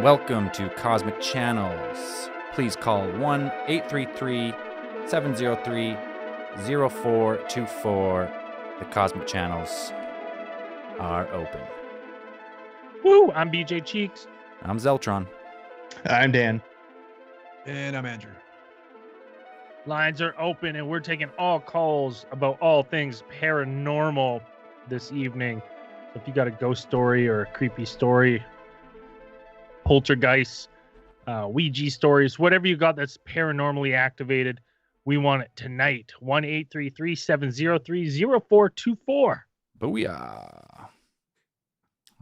Welcome to Cosmic Channels. Please call 1-833-703-0424. The Cosmic Channels are open. Woo! I'm BJ Cheeks. I'm Zeltron. I'm Dan. And I'm Andrew. Lines are open, and we're taking all calls about all things paranormal this evening. So if you got a ghost story or a creepy story, poltergeist, Ouija stories, whatever you got that's paranormally activated, we want it tonight. 1-833-703-0424. Booyah.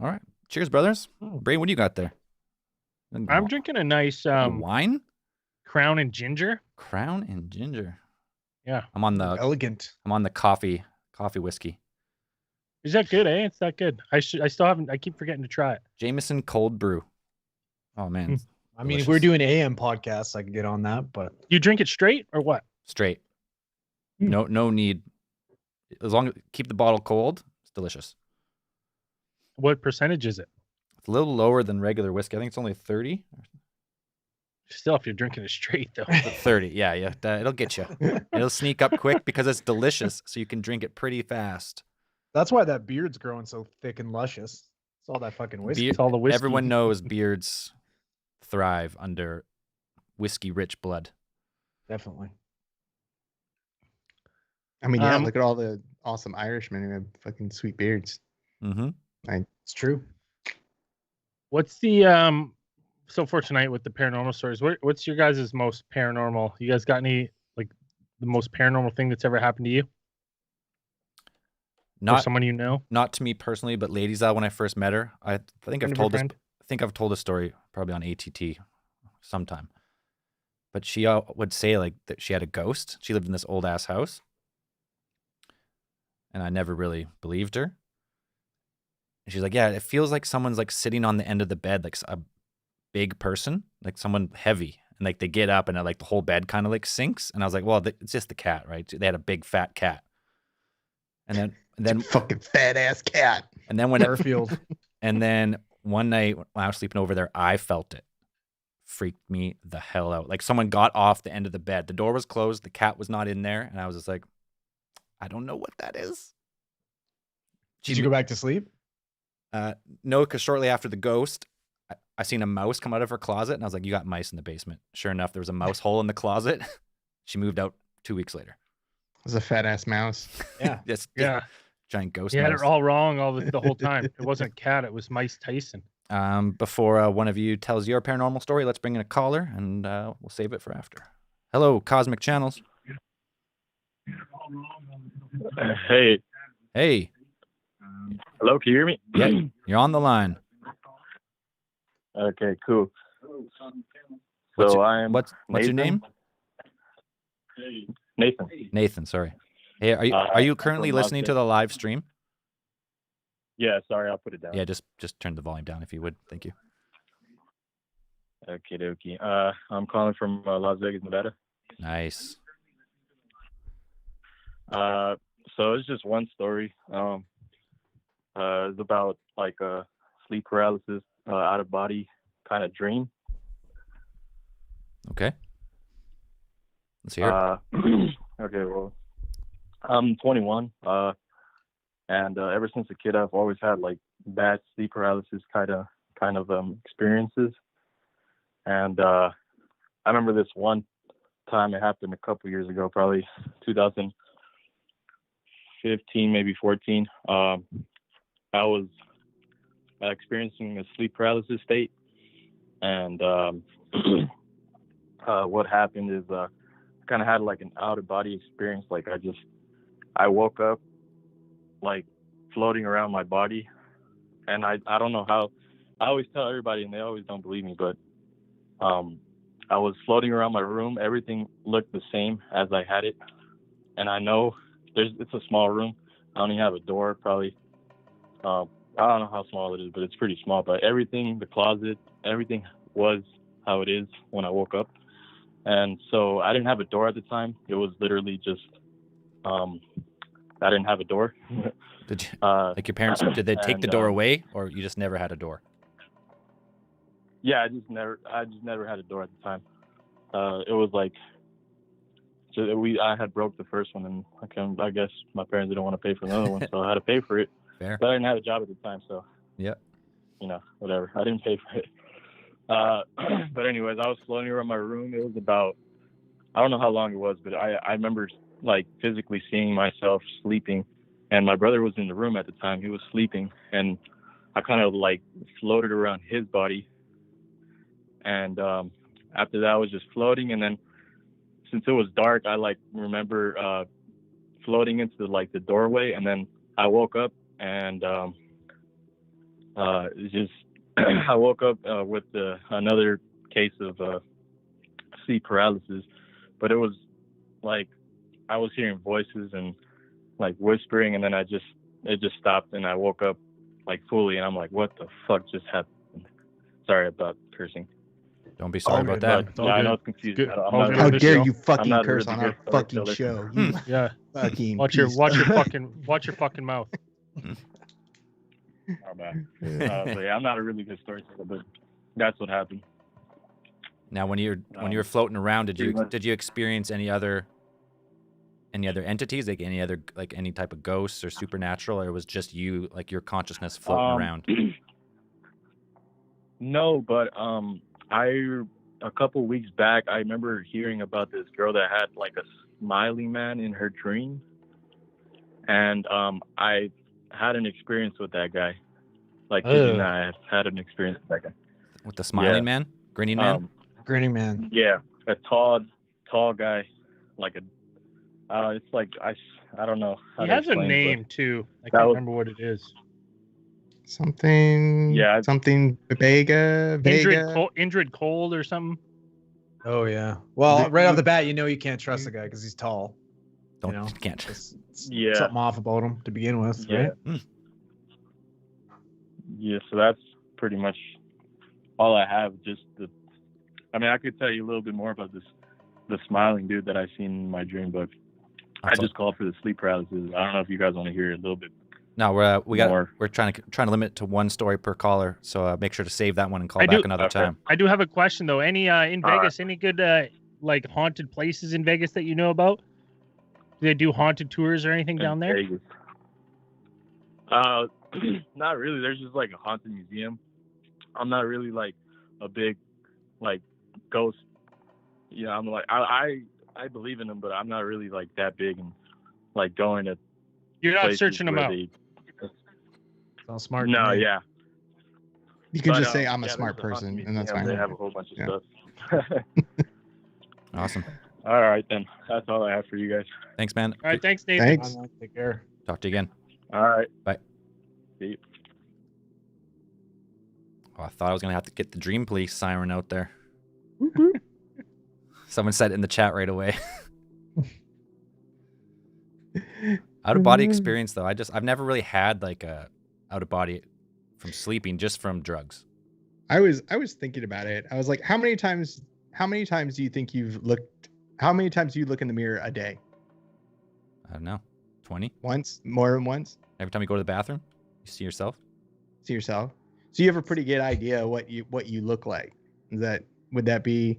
All right. Cheers, brothers. Bray, what do you got there? I'm drinking a nice wine? Crown and Ginger. Crown and Ginger. Yeah. I'm on the Elegant. coffee whiskey. Is that good, eh? It's that good. I still haven't. I keep forgetting to try it. Jameson cold brew. Oh man. I mean, if we're doing AM podcasts, I could get on that, but You drink it straight or what? Straight. No need. As long as keep the bottle cold, it's delicious. What percentage is it? It's a little lower than regular whiskey. I think it's only 30. Still, if you're drinking it straight, though. 30. Yeah. It'll get you. It'll sneak up quick because it's delicious, so you can drink it pretty fast. that's why that beard's growing so thick and luscious. It's all that fucking whiskey. It's all the whiskey. Everyone knows beards thrive under whiskey-rich blood. Definitely. I mean, yeah, look at all the awesome Irishmen who have fucking sweet beards. Mm-hmm. It's true. What's the so for tonight with the paranormal stories? What's your guys' most paranormal? You guys got any like the most paranormal thing that's ever happened to you? Or Not someone you know? not to me personally, but Ladies when I first met her, I think I've Friend of a told this. friend? I think I've told this story probably on ATT sometime. But she would say like that she had a ghost. She lived in this old ass house, and I never really believed her. And she's like, "Yeah, it feels like someone's like sitting on the end of the bed, like a big person, like someone heavy, and like they get up and like the whole bed kind of like sinks." And I was like, "Well, it's just the cat, right? They had a big fat cat." And then Fucking fat ass cat. and then when it, Garfield. and then one night when I was sleeping over there, I felt it. Freaked me the hell out. Like someone got off the end of the bed. The door was closed. The cat was not in there. And I was just like, I don't know what that is. Did you go back to sleep? No, because shortly after the ghost, I seen a mouse come out of her closet. And I was like, you got mice in the basement. Sure enough, there was a mouse hole in the closet. She moved out 2 weeks later. It was a fat ass mouse. Yeah. Just Yeah. giant ghost You had mouse. it all wrong the whole time. It wasn't a cat. It was Mice Tyson. Before one of you tells your paranormal story, let's bring in a caller and we'll save it for after. Hello, Cosmic Channels. Hey, Hey, hello, can you hear me? yeah, you're on the line. Okay, cool. What's So your- I'm What's your Nathan. name? Nathan. Nathan, sorry. Hey, are you currently from Las listening to the live stream? Yeah, sorry, I'll put it down. Yeah, just turn the volume down if you would. Thank you. Okay, dokie. I'm calling from Las Vegas, Nevada. Nice. So it's just one story. It's about like a sleep paralysis, out of body kind of dream. Okay. Let's hear it. Okay, well, I'm 21, and ever since a kid, I've always had like bad sleep paralysis kind of experiences. And I remember this one time it happened a couple years ago, probably 2015, maybe 14. I was experiencing a sleep paralysis state, and what happened is I kind of had like an out of body experience. Like I woke up like floating around my body, and I don't know how. I always tell everybody and they always don't believe me, but I was floating around my room. Everything looked the same as I had it, and I know it's a small room. I only have a door, probably. I don't know how small it is, but it's pretty small. But everything, the closet, everything was how it is when I woke up. And so I didn't have a door at the time. It was literally just, I didn't have a door. Did you, like your parents, did they take the door away or you just never had a door? Yeah, I just never had a door at the time. It was like, I had broke the first one, and I guess my parents didn't want to pay for another one, so I had to pay for it. Fair. But I didn't have a job at the time, so Yeah. Whatever. I didn't pay for it. But anyways, I was floating around my room. It was about, I don't know how long it was, but I remember like physically seeing myself sleeping, and my brother was in the room at the time. He was sleeping, and I kind of like floated around his body. And after that, I was just floating, and then since it was dark, I like remember floating into like the doorway, and then I woke up, and I woke up with another case of sleep paralysis, but it was like I was hearing voices and like whispering, and then it just stopped, and I woke up like fully, and I'm like, what the fuck just happened? Sorry about cursing. Don't be sorry about good, that. It's all Yeah, I good. know it's confusing. Good. I'm All not good How on really- the dare show. you fucking not a curse really on our good fucking storyteller. show? You Yeah. fucking Watch your piece. fucking mouth. Oh, man. But yeah, I'm not a really good storyteller, but that's what happened. Now, when you were floating around, pretty much. did you experience any other entities, like any type of ghosts or supernatural, or it was just you, like your consciousness floating around? No, but a couple weeks back, I remember hearing about this girl that had like a smiling man in her dream, and I had an experience with that guy. Like, kid you not, I had an experience with that guy. With the smiling man, grinning man. Grinning man. Yeah, a tall guy, like it's like I don't know. how He to has a explain it, name too. I that can't was- remember what it is. Something. Yeah. Something. Vega. Indrid Cold or something. Oh yeah. Well, right off the bat, you know you can't trust the guy because he's tall. Don't you know, can't. It's Yeah. something off about him to begin with, Yeah. right? Yeah, so that's pretty much all I have. I could tell you a little bit more about the smiling dude that I seen in my dream, but I just called for the sleep paralysis. I don't know if you guys want to hear it a little bit. No, we're trying to limit it to one story per caller, so make sure to save that one and call back another time. I do have a question though. Any in Vegas, any good like haunted places in Vegas that you know about? Do they do haunted tours or anything down there? Vegas. Not really. There's just like a haunted museum. I'm not really like a big like ghost. Yeah, I'm like I believe in them, but I'm not really like that big and like going to. You're not places searching them where out. It's all smart. to No, me. yeah. You can But, just say I'm a yeah, smart there's haunted person, and that's museum. fine. They have a whole bunch of Yeah. stuff. Awesome. All right, then. That's all I have for you guys. Thanks, man. All right, thanks, Nathan. Thanks. Take care. Talk to you again. All right. Bye. See you. Oh, I thought I was gonna have to get the Dream Police siren out there. Someone said it in the chat right away. Out of body experience though, I've never really had like a out of body from sleeping, just from drugs. I was thinking about it. I was like, how many times do you think you've looked? How many times do you look in the mirror a day? I don't know, 20. Once? More than once? Every time you go to the bathroom, you see yourself. See yourself? So you have a pretty good idea what you look like. Would that be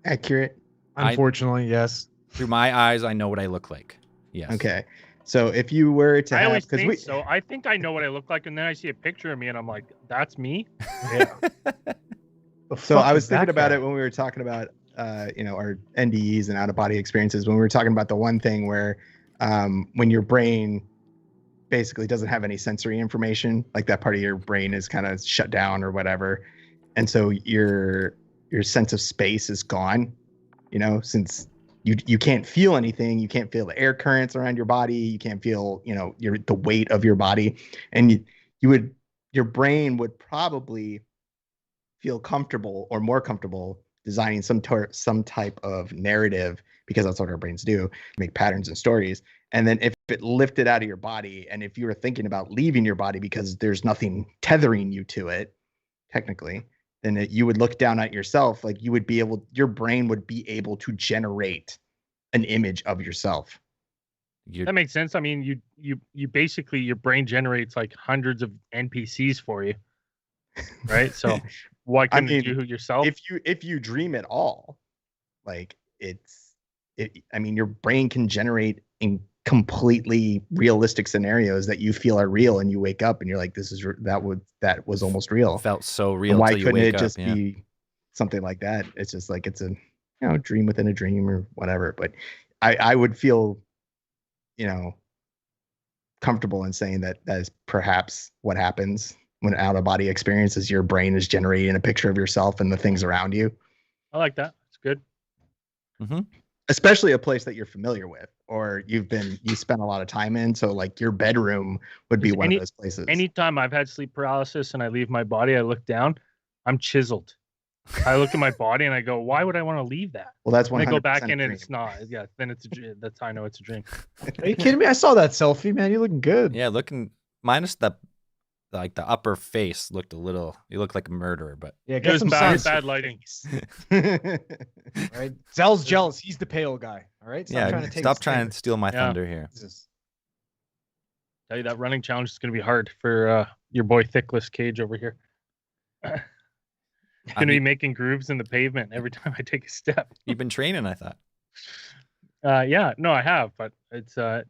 accurate? Unfortunately, yes. Through my eyes, I know what I look like. Yes. Okay. So if you were to I have, always because think we, so. I think I know what I look like, and then I see a picture of me, and I'm like, "That's me." Yeah. so I was thinking about it when we were talking about, our NDEs and out of body experiences. When we were talking about the one thing where, when your brain basically doesn't have any sensory information, like that part of your brain is kind of shut down or whatever, and so your sense of space is gone. Since you can't feel anything, you can't feel the air currents around your body, you can't feel the weight of your body, and your brain would probably feel comfortable or more comfortable designing some type of narrative, because that's what our brains do, make patterns and stories. And then if it lifted out of your body, and if you were thinking about leaving your body because there's nothing tethering you to it technically, then you would look down at yourself, like your brain would be able to generate an image of yourself. That makes sense. I mean, you basically, your brain generates like hundreds of NPCs for you. right? So why couldn't you yourself? If you dream at all, like I mean, your brain can generate in completely realistic scenarios that you feel are real, and you wake up and you're like, that was almost real. Felt so real. And why couldn't it just be something like that? It's just like it's a dream within a dream or whatever. But I would feel, comfortable in saying that is perhaps what happens when out of body experiences. Your brain is generating a picture of yourself and the things around you. I like that. It's good. Mm-hmm. Especially a place that you're familiar with or you spent a lot of time in. So like your bedroom would be one of those places. Anytime I've had sleep paralysis and I leave my body, I look down, I'm chiseled. I look at my body and I go, why would I want to leave that? Well, that's 100% I go back in and it's not. Yeah, then that's how I know it's a dream. Are you kidding me? I saw that selfie, man. You're looking good. Yeah, looking minus the upper face looked you look like a murderer, but yeah, get some bad lighting. Right? Zell's jealous. He's the pale guy. All right. Stop trying to steal my thunder here. Tell you that running challenge is going to be hard for your boy Thickless Cage over here. I'm going to be making grooves in the pavement every time I take a step. You've been training, I thought. Yeah, no, I have, but it's going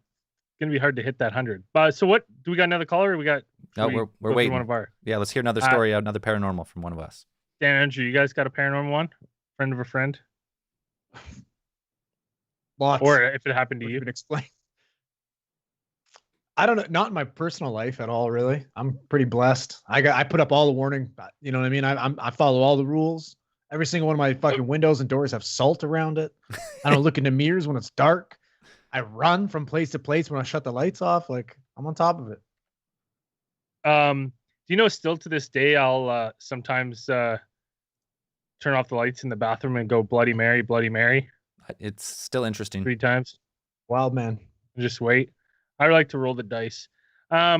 to be hard to hit that 100. So what? Do we got another caller? Or we got? No, we're waiting. One of our. Yeah, let's hear another story, another paranormal from one of us. Dan, Andrew, you guys got a paranormal one? Friend of a friend? Lots. Or if it happened to you, explain. I don't know. Not in my personal life at all, really. I'm pretty blessed. I put up all the warning. You know what I mean? I follow all the rules. Every single one of my fucking windows and doors have salt around it. I don't look into mirrors when it's dark. I run from place to place when I shut the lights off. Like I'm on top of it. Do you know? Still to this day, I'll sometimes turn off the lights in the bathroom and go Bloody Mary, Bloody Mary. It's still interesting. 3 times. Wild man. Just wait. I like to roll the dice. I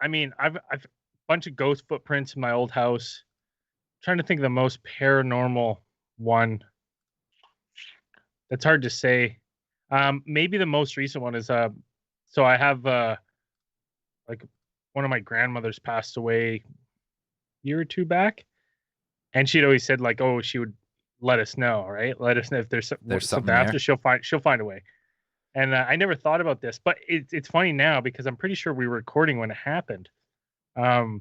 mean, I've a bunch of ghost footprints in my old house. I'm trying to think of the most paranormal one. That's hard to say. Maybe the most recent one is so I have like one of my grandmothers passed away a year or 2 back, and she'd always said like, oh, she would let us know, right? Let us know if there's something after. She'll find a way. And I never thought about this, but it's funny now because I'm pretty sure we were recording when it happened. I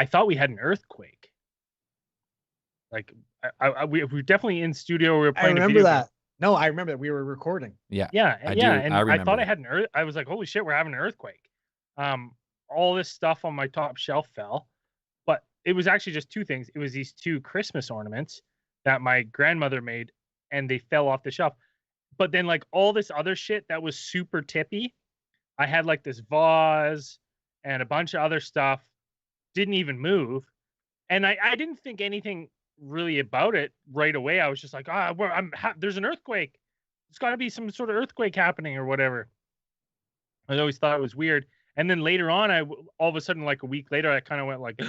thought we had an earthquake. Like we were definitely in studio. We were playing. I remember that. No, I remember that we were recording. Yeah. And I thought I had an earth. I was like, holy shit, we're having an earthquake. All this stuff on my top shelf fell, but it was actually just 2 things. It was these 2 Christmas ornaments that my grandmother made, and they fell off the shelf. But then like all this other shit that was super tippy, I had like this vase and a bunch of other stuff, didn't even move. And I didn't think anything really about it right away. I was just like, there's an earthquake. It's got to be some sort of earthquake happening or whatever. I always thought it was weird. And then later on, all of a sudden, like a week later, I kind of went like,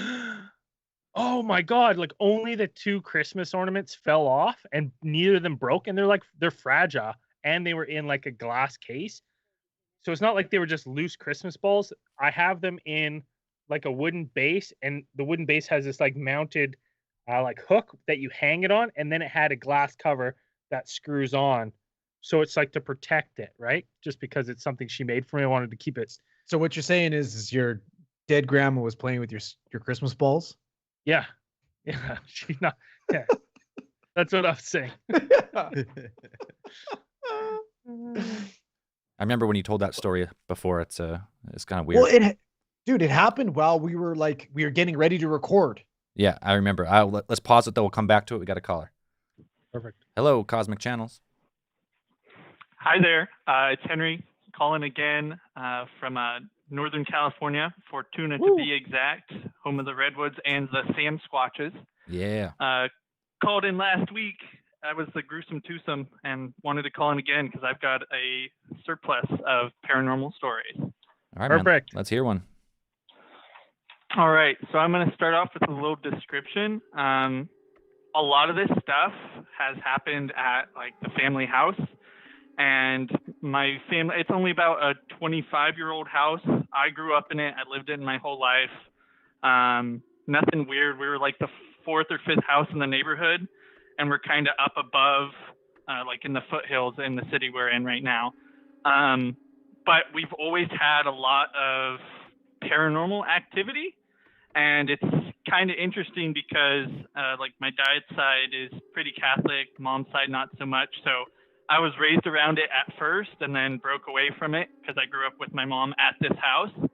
oh my God, like only the 2 Christmas ornaments fell off and neither of them broke. And they're fragile and they were in like a glass case. So it's not like they were just loose Christmas balls. I have them in like a wooden base, and the wooden base has this like mounted like hook that you hang it on. And then it had a glass cover that screws on. So it's like to protect it, right? Just because it's something she made for me. I wanted to keep it. So what you're saying is your dead grandma was playing with your Christmas balls? Yeah. She's not. Yeah. That's what I was saying. I remember when you told that story before. It's kind of weird. Well, it happened while we were getting ready to record. Yeah, I remember. Let's pause it though. We'll come back to it. We got a caller. Perfect. Hello, Cosmic Channels. Hi there. It's Henry calling again from Northern California, Fortuna to be exact, home of the Redwoods and the Sam Squatches. Yeah. Called in last week. I was the gruesome twosome and wanted to call in again because I've got a surplus of paranormal stories. All right, perfect. Man. Let's hear one. All right. So I'm going to start off with a little description. A lot of this stuff has happened at like the family house. And my family, it's only about a 25-year-old house. I grew up in it. I lived in it my whole life. Nothing weird. We were like the fourth or fifth house in the neighborhood, and we're kind of up above, like in the foothills in the city we're in right now. But we've always had a lot of paranormal activity, and it's kind of interesting because like my dad's side is pretty Catholic, mom's side not so much. So I was raised around it at first and then broke away from it because I grew up with my mom at this house.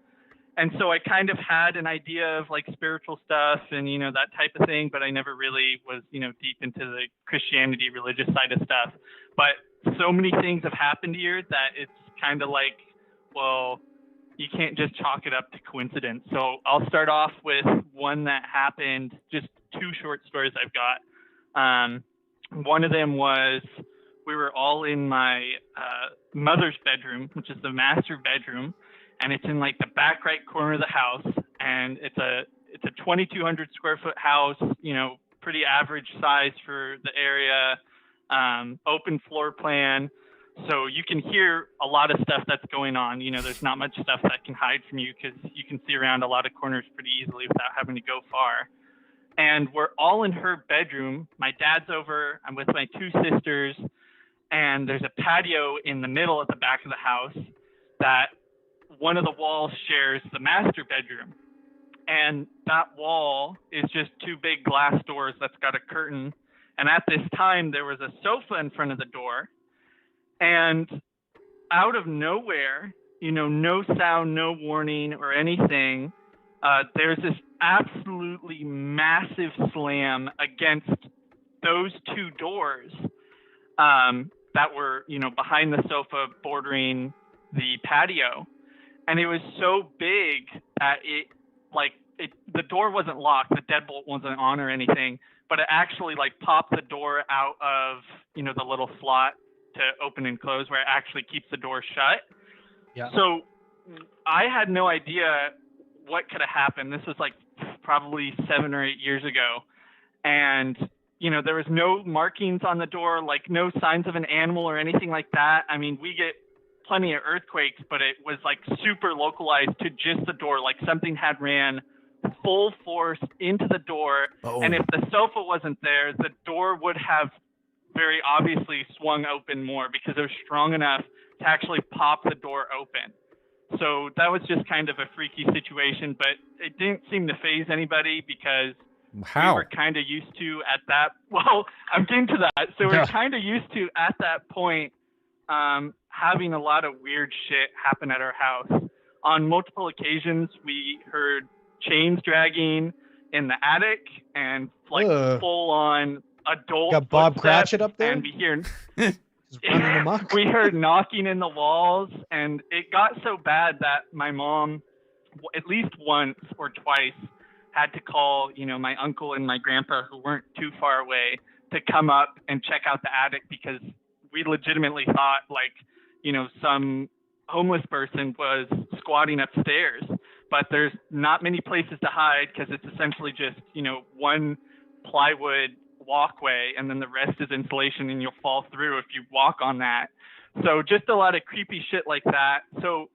And so I kind of had an idea of like spiritual stuff and, you know, that type of thing, but I never really was, you know, deep into the Christianity, religious side of stuff. But so many things have happened here that it's kind of like, well, you can't just chalk it up to coincidence. So I'll start off with one that happened, just two short stories I've got. One of them was we were all in my mother's bedroom, which is the master bedroom. And it's in like the back right corner of the house, and it's a 2,200 square foot house, you know, pretty average size for the area, open floor plan. So you can hear a lot of stuff that's going on. You know, there's not much stuff that can hide from you because you can see around a lot of corners pretty easily without having to go far. And we're all in her bedroom. My dad's over. I'm with my two sisters, and there's a patio in the middle at the back of the house that one of the walls shares the master bedroom, and that wall is just two big glass doors that's got a curtain. And at this time there was a sofa in front of the door, and out of nowhere, you know, no sound, no warning or anything, there's this absolutely massive slam against those two doors that were, you know, behind the sofa bordering the patio. And it was so big that the door wasn't locked, the deadbolt wasn't on or anything, but it actually like popped the door out of, you know, the little slot to open and close where it actually keeps the door shut. Yeah. So I had no idea what could have happened. This was like probably 7 or 8 years ago. And, you know, there was no markings on the door, like no signs of an animal or anything like that. I mean, we get plenty of earthquakes, but it was like super localized to just the door, like something had ran full force into the door. Oh. And if the sofa wasn't there, the door would have very obviously swung open more because it was strong enough to actually pop the door open. So that was just kind of a freaky situation, but it didn't seem to faze anybody because we were kind of used to at that, well, I'm getting to that. So we're kind of used to at that point having a lot of weird shit happen at our house. On multiple occasions, we heard chains dragging in the attic and like full on adult got Bob footsteps, Cratchit up there, and we heard knocking in the walls, and it got so bad that my mom, at least once or twice, had to call, you know, my uncle and my grandpa, who weren't too far away, to come up and check out the attic because we legitimately thought like, you know, some homeless person was squatting upstairs, but there's not many places to hide because it's essentially just, you know, one plywood walkway and then the rest is insulation and you'll fall through if you walk on that. So just a lot of creepy shit like that. So,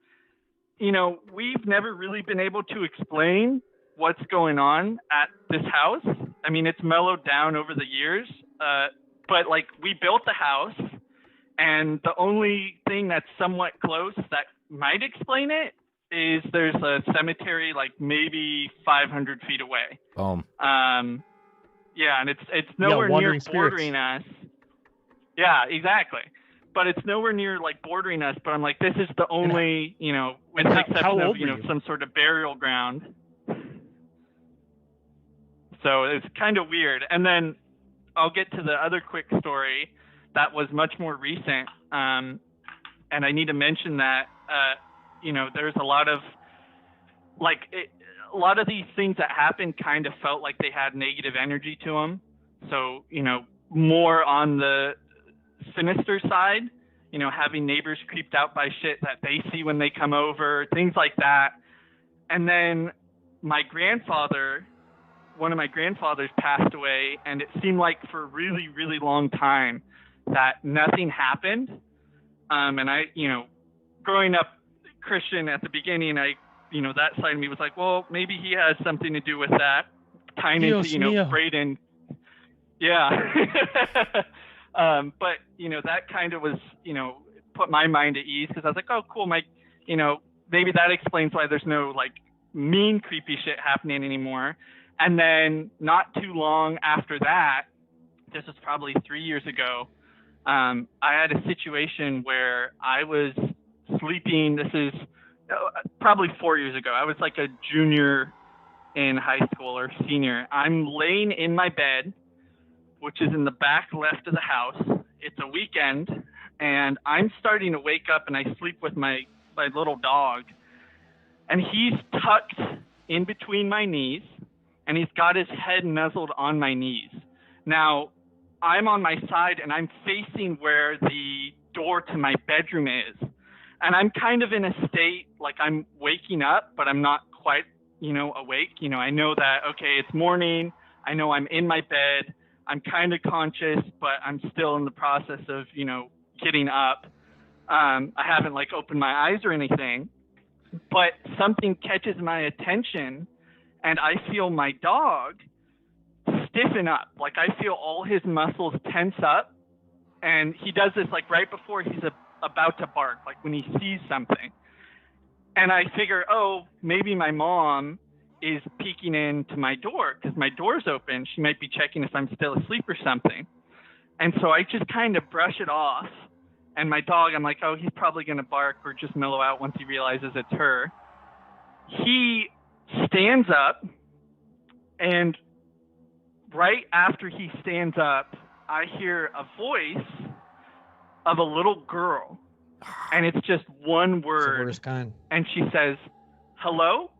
you know, we've never really been able to explain what's going on at this house. I mean, it's mellowed down over the years, but like we built the house, and the only thing that's somewhat close that might explain it is there's a cemetery like maybe 500 feet away. Boom. Yeah, and it's nowhere near bordering us. Yeah, exactly. But it's nowhere near like bordering us. But I'm like, this is the only, you know, with the exception of, you know, some sort of burial ground. So it's kind of weird. And then I'll get to the other quick story that was much more recent. And I need to mention that, you know, there's a lot of like a lot of these things that happened kind of felt like they had negative energy to them. So, you know, more on the sinister side, you know, having neighbors creeped out by shit that they see when they come over, things like that. And then my grandfather, one of my grandfathers passed away, and it seemed like for a really, really long time that nothing happened. And I, growing up Christian at the beginning, that side of me was like, well, maybe he has something to do with that. Tying into, Braden. Yeah. But, that kind of was, put my mind at ease because I was like, oh, cool, Mike, maybe that explains why there's no like mean, creepy shit happening anymore. And then not too long after that, this was probably 3 years ago, I had a situation where I was sleeping. This is probably 4 years ago. I was like a junior in high school or senior. I'm laying in my bed, which is in the back left of the house. It's a weekend, and I'm starting to wake up, and I sleep with my little dog, and he's tucked in between my knees, and he's got his head nuzzled on my knees. Now, I'm on my side, and I'm facing where the door to my bedroom is, and I'm kind of in a state like I'm waking up, but I'm not quite, awake. I know that, okay, it's morning. I know I'm in my bed. I'm kind of conscious, but I'm still in the process of, getting up. I haven't like opened my eyes or anything, but something catches my attention and I feel my dog stiffen up. Like I feel all his muscles tense up, and he does this like right before he's about to bark, like when he sees something. And I figure, oh, maybe my mom is peeking into my door because my door's open. She might be checking if I'm still asleep or something. And so I just kind of brush it off. And my dog, I'm like, oh, he's probably going to bark or just mellow out once he realizes it's her. He stands up, and right after he stands up, I hear a voice of a little girl. And it's just one word. It's the worst kind. And she says, hello?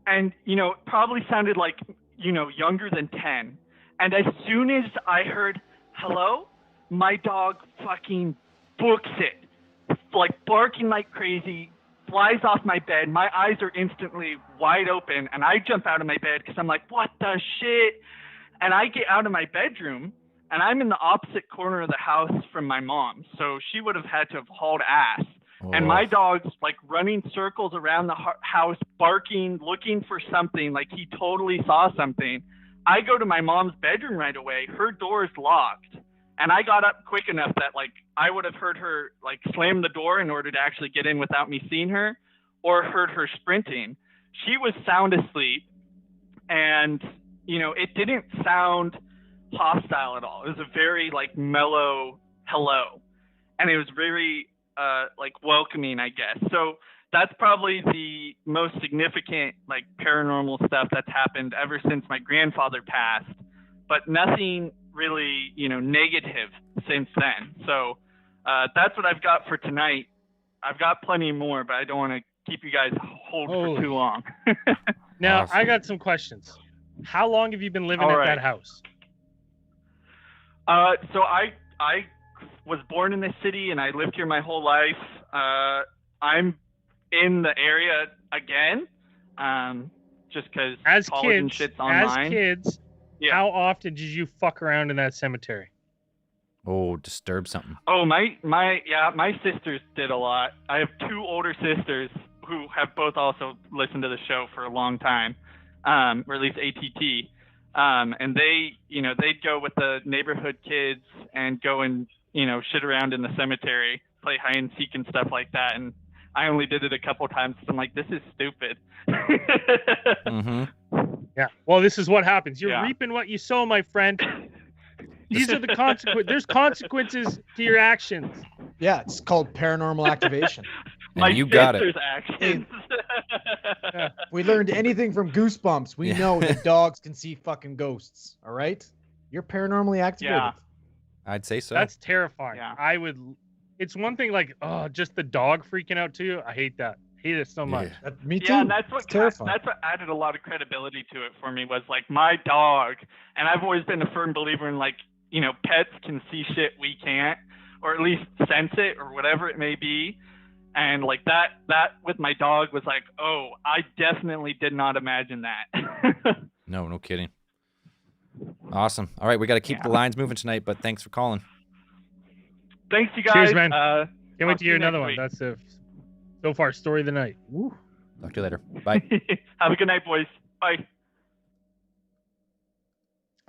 And, it probably sounded like, younger than 10. And as soon as I heard hello, my dog fucking books it, like barking like crazy, flies off my bed. My eyes are instantly wide open, and I jump out of my bed because I'm like, what the shit? And I get out of my bedroom, and I'm in the opposite corner of the house from my mom. So she would have had to have hauled ass. Oh. And my dog's like running circles around the house, barking, looking for something, like he totally saw something. I go to my mom's bedroom right away. Her door is locked. And I got up quick enough that like I would have heard her like slam the door in order to actually get in without me seeing her, or heard her sprinting. She was sound asleep, and it didn't sound hostile at all. It was a very like mellow hello, and it was very like welcoming, I guess. So that's probably the most significant like paranormal stuff that's happened ever since my grandfather passed, but nothing really, negative since then. So that's what I've got for tonight. I've got plenty more, but I don't want to keep you guys hold for too long. Now, awesome. I got some questions. How long have you been living at that house? So I was born in this city, and I lived here my whole life. I'm in the area again, just because college and shit's online. As kids, yeah. How often did you fuck around in that cemetery? Oh, disturb something. Oh, my sisters did a lot. I have two older sisters who have both also listened to the show for a long time, or at least ATT. And they'd go with the neighborhood kids and go and, shit around in the cemetery, play hide and seek and stuff like that. And I only did it a couple times because I'm like, this is stupid. Mm-hmm. Yeah. Well, this is what happens. You're reaping what you sow, my friend. These are the consequences. There's consequences to your actions. Yeah, it's called paranormal activation. And you got it. Actions. We learned anything from Goosebumps. We know that dogs can see fucking ghosts. All right? You're paranormally activated. Yeah. I'd say so. That's terrifying. Yeah. It's one thing like, just the dog freaking out too. I hate that. Hate it so much. Yeah. Me too. Yeah, and that's what added a lot of credibility to it for me, was like my dog. And I've always been a firm believer in like, pets can see shit we can't, or at least sense it, or whatever it may be. And like that with my dog was like, oh, I definitely did not imagine that. No kidding. Awesome. All right, we got to keep the lines moving tonight, but thanks for calling. Thanks, you guys. Cheers, man. Can't wait to hear another one. week. That's so far story of the night. Woo. Talk to you later. Bye. Have a good night, boys. Bye.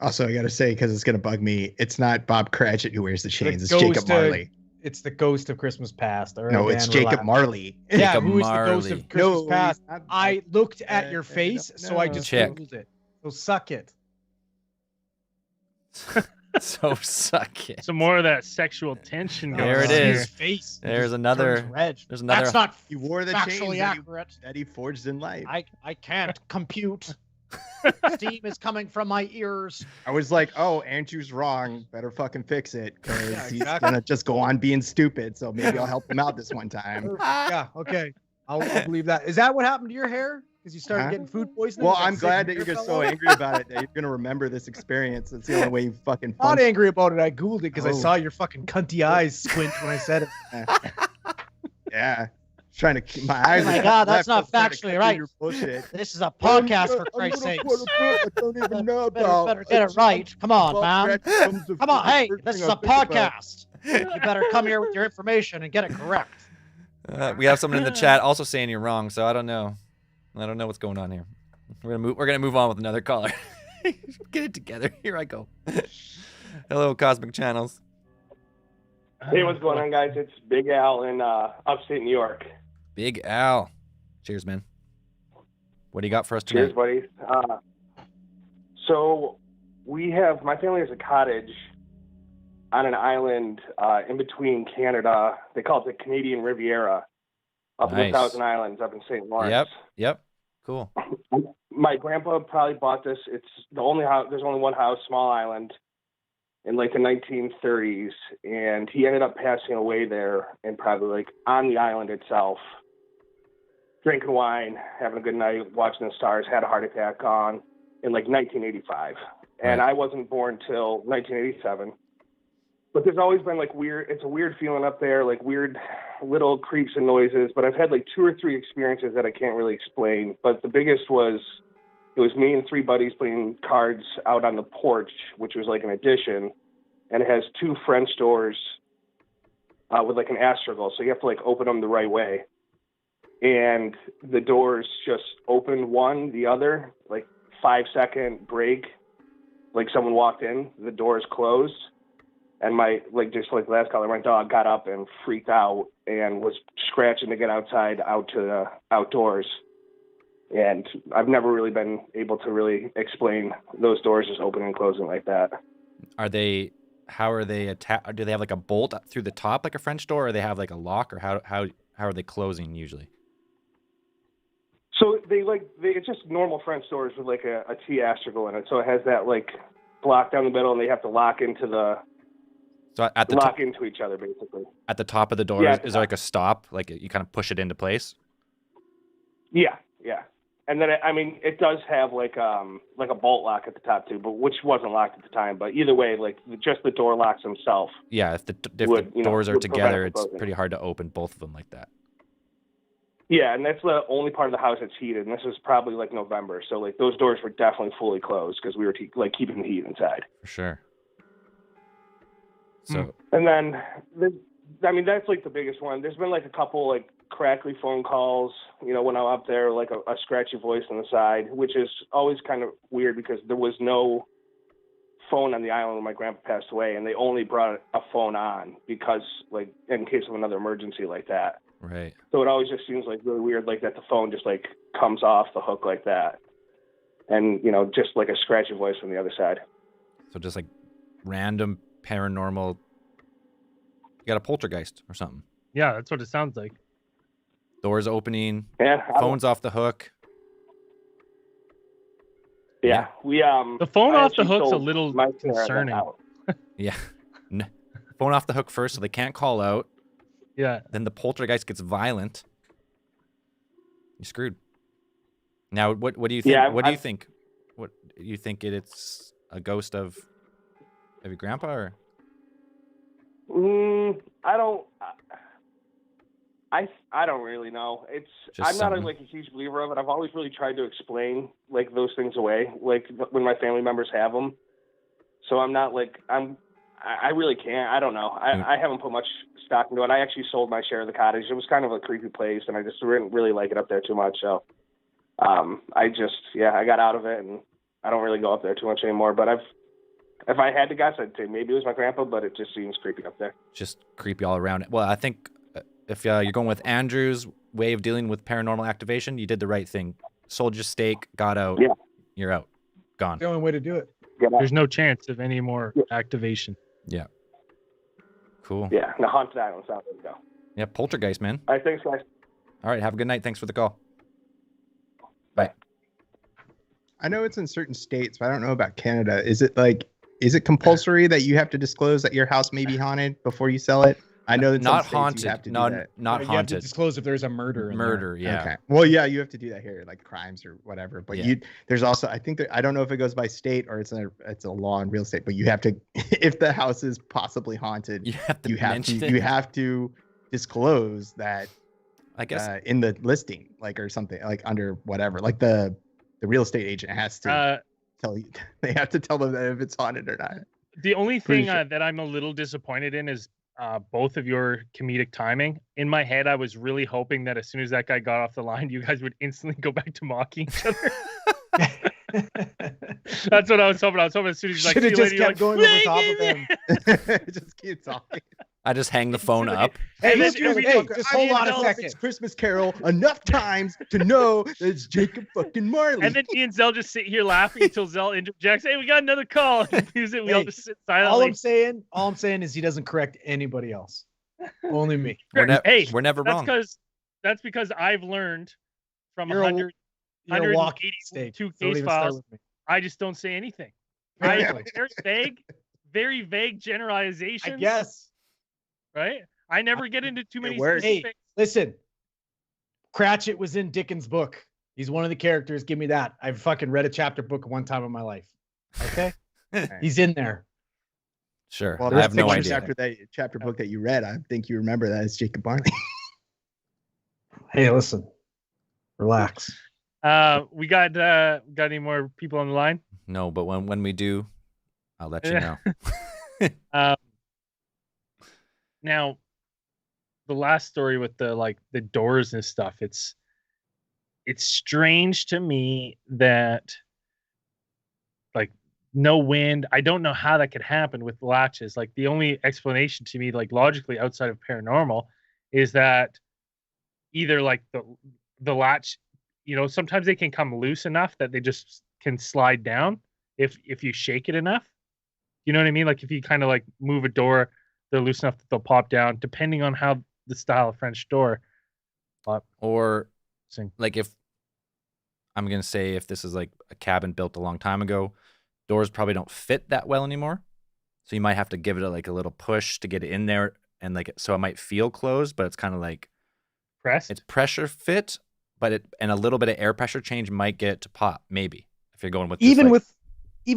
Also, I gotta say, because it's gonna bug me, it's not Bob Cratchit who wears the chains. It's ghost Jacob Marley. It's the ghost of Christmas past. All right, No, it's Dan, Jacob relax. Marley. Yeah, Jacob who is the ghost Marley. of Christmas No, past? he's not- I looked at your face, so I no. just Check. googled it. So suck it. So suck it. Some more of that sexual tension going There on it here. is. His face. There's just another- turns red. there's another- That's not He wore the factually chains accurate. that he forged in life. I can't compute. Steam is coming from my ears. I was like, oh, Andrew's wrong. Better fucking fix it because Yeah, he's exactly. gonna just go on being stupid. So maybe I'll help him out this one time. Yeah, okay. I'll believe that. Is that what happened to your hair? Because you started Huh? getting food poisoning? Well, You got I'm sick glad and that your you're hair just fell so off? angry about it that you're gonna remember this experience. It's the only way you fucking Not function. angry about it. I googled it because I Oh. saw your fucking cunty eyes squint when I said it. Yeah. Trying to keep my eyes. Oh my are God, that's left, not I was trying to factually cut right. through your bullshit. This is a podcast, for I'm Christ's gonna sake. put a book I don't even know about. Better get it right. Come on, man. Come Come on, hey, this is a podcast. You better come here with your information and get it correct. We have someone in the chat also saying you're wrong, so I don't know. I don't know what's going on here. We're gonna move on with another caller. Get it together. Here I go. Hello, Cosmic Channels. Hey, what's going on, guys? It's Big Al in upstate New York. Big Al. Cheers, man. What do you got for us tonight? Cheers, buddy. So my family has a cottage on an island in between Canada. They call it the Canadian Riviera, up in Nice. the Thousand Islands, up in St. Lawrence. Yep. Cool. My grandpa probably bought this. It's the only house. There's only one house, small island, in like the 1930s, and he ended up passing away there, and probably like on the island itself, drinking wine, having a good night, watching the stars. Had a heart attack, gone in like 1985, and Right. I wasn't born till 1987. But there's always been like weird. It's a weird feeling up there, like weird little creaks and noises. But I've had like 2 or 3 experiences that I can't really explain. But the biggest was, it was me and 3 buddies playing cards out on the porch, which was like an addition, and it has 2 French doors with like an astragal, so you have to like open them the right way. And the doors just opened one, the other, like 5-second break, like someone walked in, the doors closed, and just like last caller, my dog got up and freaked out and was scratching to get outside, out to the outdoors. And I've never really been able to really explain those doors just opening and closing like that. How are they attached? Do they have like a bolt through the top like a French door, or they have like a lock, or how are they closing usually? So it's just normal French doors with like a T astragal in it. So it has that like block down the middle, and they have to lock into into each other basically. At the top of the door, Yeah, is there like a stop? Like you kind of push it into place? Yeah. And then it does have like a bolt lock at the top too, but which wasn't locked at the time. But either way, like just the door locks themselves. Yeah, if the doors are would prevent together, it it's closing. pretty hard to open both of them like that. Yeah, and that's the only part of the house that's heated. And this was probably like November, so like those doors were definitely fully closed because we were like keeping the heat inside. For sure. So And then, that's like the biggest one. There's been like a couple like crackly phone calls, when I'm up there, like a scratchy voice on the side, which is always kind of weird because there was no phone on the island when my grandpa passed away, and they only brought a phone on because like in case of another emergency like that. right. So it always just seems like really weird, like that the phone just like comes off the hook like that. And, just like a scratchy voice from the other side. So just like random paranormal. You got a poltergeist or something. Yeah, that's what it sounds like. Doors opening, Yeah. phone's off the hook. Yeah. We, The phone I off the actually hook's a sold little my parents concerning. out. Yeah. Phone off the hook first, so they can't call out. Yeah. Then the poltergeist gets violent. You're screwed. Now, what do you think? Yeah, what do you think? What you think it's a ghost of your grandpa, or? I don't. I don't really know. Just I'm not something. like a huge believer of it. I've always really tried to explain like those things away, like when my family members have them. So I'm not like I really can't. I don't know. I haven't put much stock into it. I actually sold my share of the cottage. It was kind of a creepy place, and I just didn't really like it up there too much. So I got out of it, and I don't really go up there too much anymore. But if I had to guess, I'd say maybe it was my grandpa, but it just seems creepy up there. Just creepy all around. Well, I think if you're going with Andrew's way of dealing with paranormal activation, you did the right thing. Sold your stake, got out. Yeah. You're out. Gone. The only way to do it. There's no chance of any more activation. Yeah. Cool. Yeah, the haunted island south of go. Yeah, poltergeist, man. All right, thanks, guys. All right, have a good night. Thanks for the call. Bye. I know it's in certain states, but I don't know about Canada. Is it compulsory that you have to disclose that your house may be haunted before you sell it? I know that not some states you have haunted. to do Not that. not You have to haunted. disclose if there's a murder. in there. Murder. Yeah. Okay. Well, yeah, you have to do that here, like crimes or whatever. But Yeah. there's also, I think that I don't know if it goes by state or it's a law in real estate. But you have to, if the house is possibly haunted, You have to you have mention to it. you have to disclose that I guess. in the listing, like or something, like under whatever, like the real estate agent has to tell you. They have to tell them that if it's haunted or not. The only Pretty thing sure. that I'm a little disappointed in is both of your comedic timing. In my head, I was really hoping that as soon as that guy got off the line, you guys would instantly go back to mocking each other. That's what I was hoping. I was hoping as soon as he's like, Should have "See you just later," you're kept like, going over top of him. Just keep talking. I just hang the phone up. Hey, And then just, every hey, joke, just I hold mean, on a no, second. It's Christmas Carol enough times to know that it's Jacob fucking Marley. And then me and Zell just sit here laughing until Zell interjects, "Hey, we got another call." And use it. We all Hey, just sit all silently. I'm saying is he doesn't correct anybody else. Only me. Hey, We're never wrong. That's because I've learned from You're a- You're a walking 182 steak. case Don't even start files. with me. I just don't say anything. Exactly. Very vague generalizations. I guess. Right? I never get into too many works. Hey, specifics. listen. Cratchit was in Dickens' book. He's one of the characters. Give me that. I've fucking read a chapter book one time in my life. Okay? He's in there. Sure. Well, I have no pictures idea. after that chapter book that you read, I think you remember that as Jacob Marley. Hey, listen. Relax. We got any more people on the line? No, but when we do, I'll let you know. Now, the last story with the doors and stuff, it's strange to me that like no wind. I don't know how that could happen with latches. Like the only explanation to me, like logically outside of paranormal, is that either like the latch, sometimes they can come loose enough that they just can slide down if you shake it enough. You know what I mean? Like if you kind of like move a door, they're loose enough that they'll pop down, depending on how the style of French door. Or Sing. like if I'm gonna say if this is like a cabin built a long time ago, doors probably don't fit that well anymore. So you might have to give it a little push to get it in there, and so it might feel closed, but it's kind of like Press. it's pressure fit, but and a little bit of air pressure change might get it to pop, maybe if you're going with this, Even like,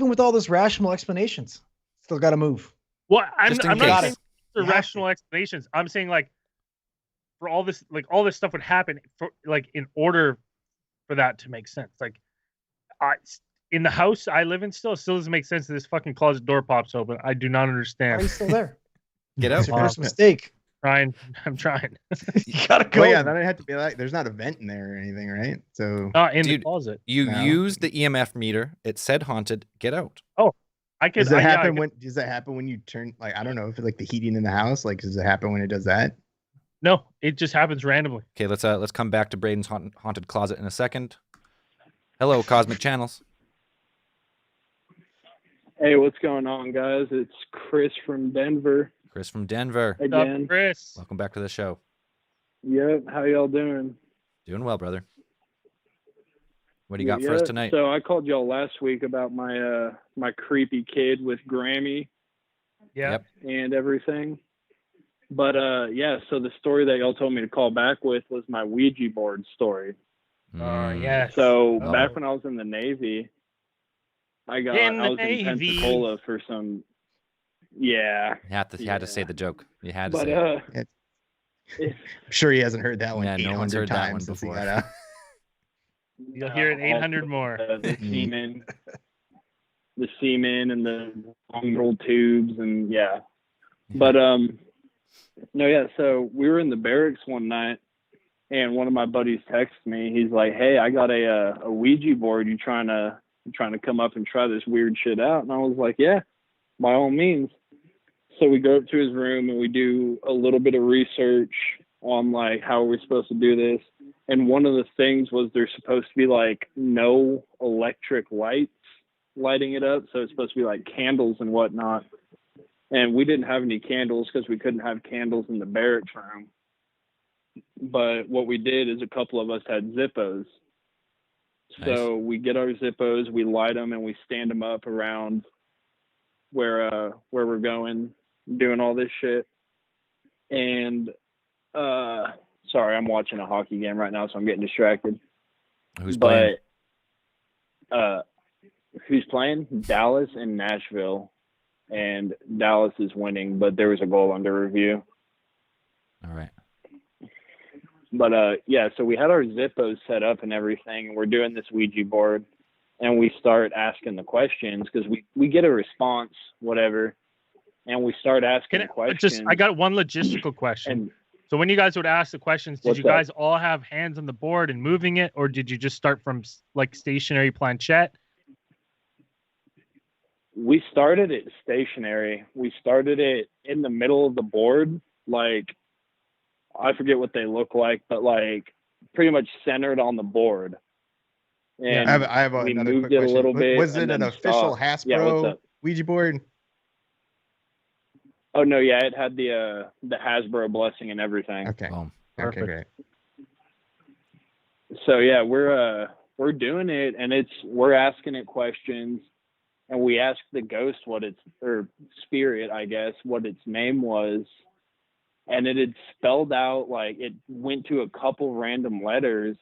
with all this rational explanations, still got to move. Well, I'm Just in not case. saying for You have rational explanations. I'm saying like for all this stuff would happen for like in order for that to make sense. Like in the house I live in still doesn't make sense that this fucking closet door pops open. I do not Why are understand. you still there? get It's out. your first mistake. Ryan, I'm trying. You gotta go. Well, yeah, then I'd have to be like, there's not a vent in there or anything, right? So Not in the Dude, closet. You No. use the EMF meter. It said haunted. Get out. I could. does that I happen could- does that happen when you turn, like, I don't know if it's like the heating in the house, like does it happen when it does that? No, it just happens randomly. Okay, let's come back to Braden's haunted closet in a second. Hello, Cosmic Channels. Hey, what's going on, guys? It's Chris from Denver Chris from Denver. What's up, again. Chris? Welcome back to the show. Yep, how y'all doing? Doing well, brother. What do you got for us Yeah, tonight? So I called y'all last week about my my creepy kid with Grammy Yeah. Yep. and everything. But yeah, so the story that y'all told me to call back with was my Ouija board story. Yes. So Oh. back when I was in the Navy, I was In the in Navy. Pensacola for some. Yeah, You had to say the joke. You had to but say it. I'm sure he hasn't heard that one Yeah, no one's 800 heard that one times since he before. got out. You'll hear it 800 more. The semen. semen and the long little tubes and yeah. But no, yeah. So we were in the barracks one night, and one of my buddies texted me. He's like, "Hey, I got a Ouija board. You trying to come up and try this weird shit out?" And I was like, "Yeah, by all means." So we go up to his room and we do a little bit of research on like how we're supposed to do this. And one of the things was there's supposed to be like no electric lights lighting it up. So it's supposed to be like candles and whatnot. And we didn't have any candles because we couldn't have candles in the barracks room. But what we did is a couple of us had Zippos. So we get our Zippos, we light them, and we stand them up around where we're going, doing all this shit. And sorry, I'm watching a hockey game right now, so I'm getting distracted. Who's playing? Who's playing? Dallas and Nashville. And Dallas is winning, but there was a goal under review. All right. But yeah, so we had our Zippos set up and everything, and we're doing this Ouija board, and we start asking the questions because we get a response, whatever, and we start asking the questions. I got one logistical question. So when you guys would ask the questions, did you guys all have hands on the board and moving it, or did you just start from like stationary planchette? We started it stationary. We started it in the middle of the board, like I forget what they look like, but like pretty much centered on the board. And yeah, I have another quick question. A little bit. Was it an official Hasbro Ouija board? Oh no, yeah, it had the Hasbro blessing and everything. Okay. Okay, great. So yeah, we're doing it, and we're asking it questions, and we asked the ghost or spirit, I guess, what its name was, and it had spelled out, like, it went to a couple random letters,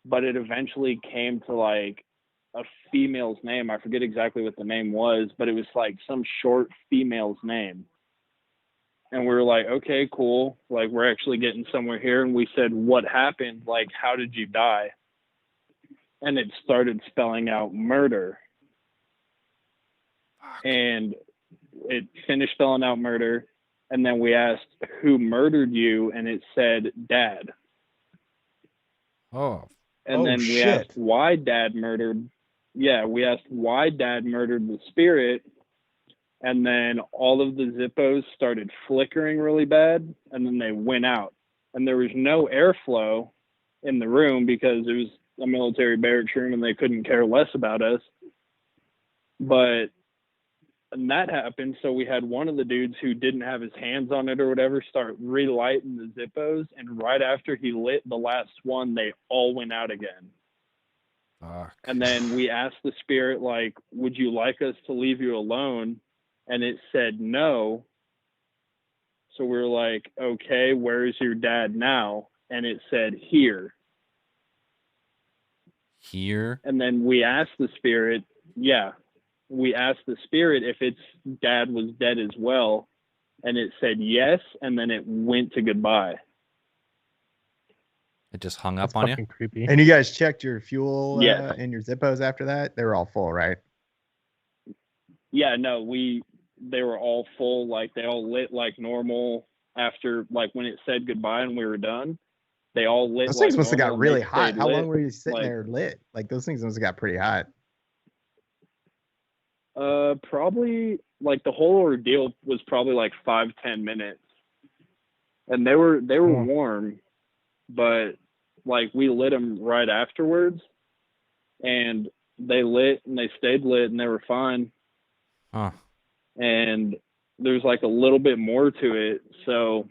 but it eventually came to like a female's name. I forget exactly what the name was, but it was like some short female's name. And we were like, okay, cool. Like, we're actually getting somewhere here. And we said, what happened? Like, how did you die? And it started spelling out murder. And it finished spelling out murder. And then we asked, who murdered you? And it said, Dad. Oh. And then we asked why Dad murdered. Yeah, we asked why Dad murdered the spirit. And then all of the Zippos started flickering really bad, and then they went out. And there was no airflow in the room because it was a military barracks room and they couldn't care less about us. But and that happened, so we had one of the dudes who didn't have his hands on it or whatever start relighting the Zippos, and right after he lit the last one, they all went out again. Fuck. And then we asked the spirit, like, would you like us to leave you alone? And it said no. So we were like, okay, where's your dad now? And it said here. Here? And then we asked the spirit, we asked the spirit if its dad was dead as well. And it said yes. And then it went to goodbye. It just hung up on you? Creepy. And you guys checked your fuel and your Zippos after that? They were all full, right? Yeah, no, they were all full. Like, they all lit like normal after, like, when it said goodbye and we were done. They all lit. Those things must have got really hot. How long were you sitting there lit? Like, those things must have got pretty hot. Probably, like, the whole ordeal was probably like 5-10 minutes. And they were warm, but like, we lit them right afterwards, and they lit and they stayed lit and they were fine. Huh. And there's like a little bit more to it. So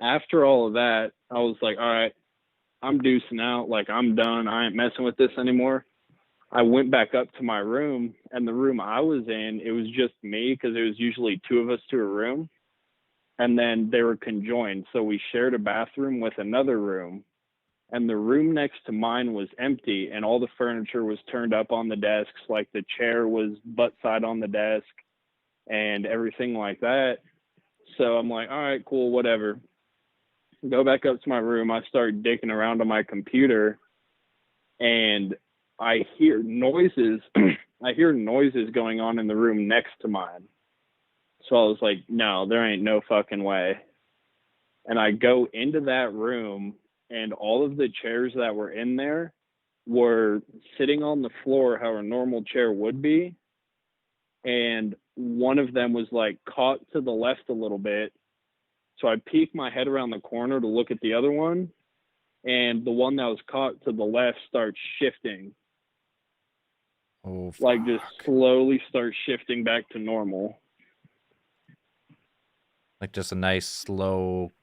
after all of that, I was like, all right, I'm deucing out. Like, I'm done. I ain't messing with this anymore. I went back up to my room, and the room I was in, it was just me because it was usually two of us to a room. And then they were conjoined. So we shared a bathroom with another room. And the room next to mine was empty, and all the furniture was turned up on the desks. Like, the chair was butt side on the desk and everything like that. So I'm like, all right, cool, whatever. Go back up to my room. I start dicking around on my computer, and I hear noises I hear noises going on in the room next to mine. So I was like, no, there ain't no fucking way. And I go into that room, and all of the chairs that were in there were sitting on the floor how a normal chair would be. And one of them was like caught to the left a little bit. So I peeked my head around the corner to look at the other one. And the one that was caught to the left starts shifting. Oh, like just slowly starts shifting back to normal. Like just a nice, slow,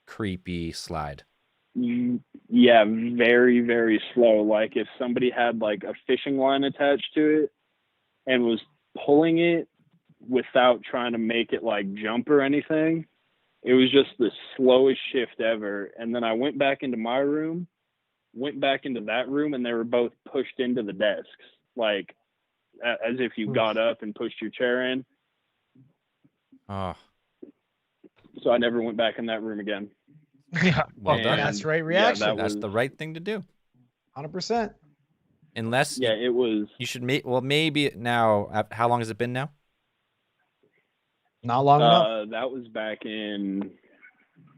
creepy slide. Yeah, very, very slow. Like if somebody had like a fishing line attached to it and was pulling it without trying to make it like jump or anything, it was just the slowest shift ever. And then I went back into my room, went back into that room, and they were both pushed into the desks, like as if you got up and pushed your chair in. Oh. So I never went back in that room again. Yeah, well done. That's right reaction. Yeah, That's the right thing to do. 100%. Unless it was. You should maybe now. How long has it been now? Not long enough. That was back in.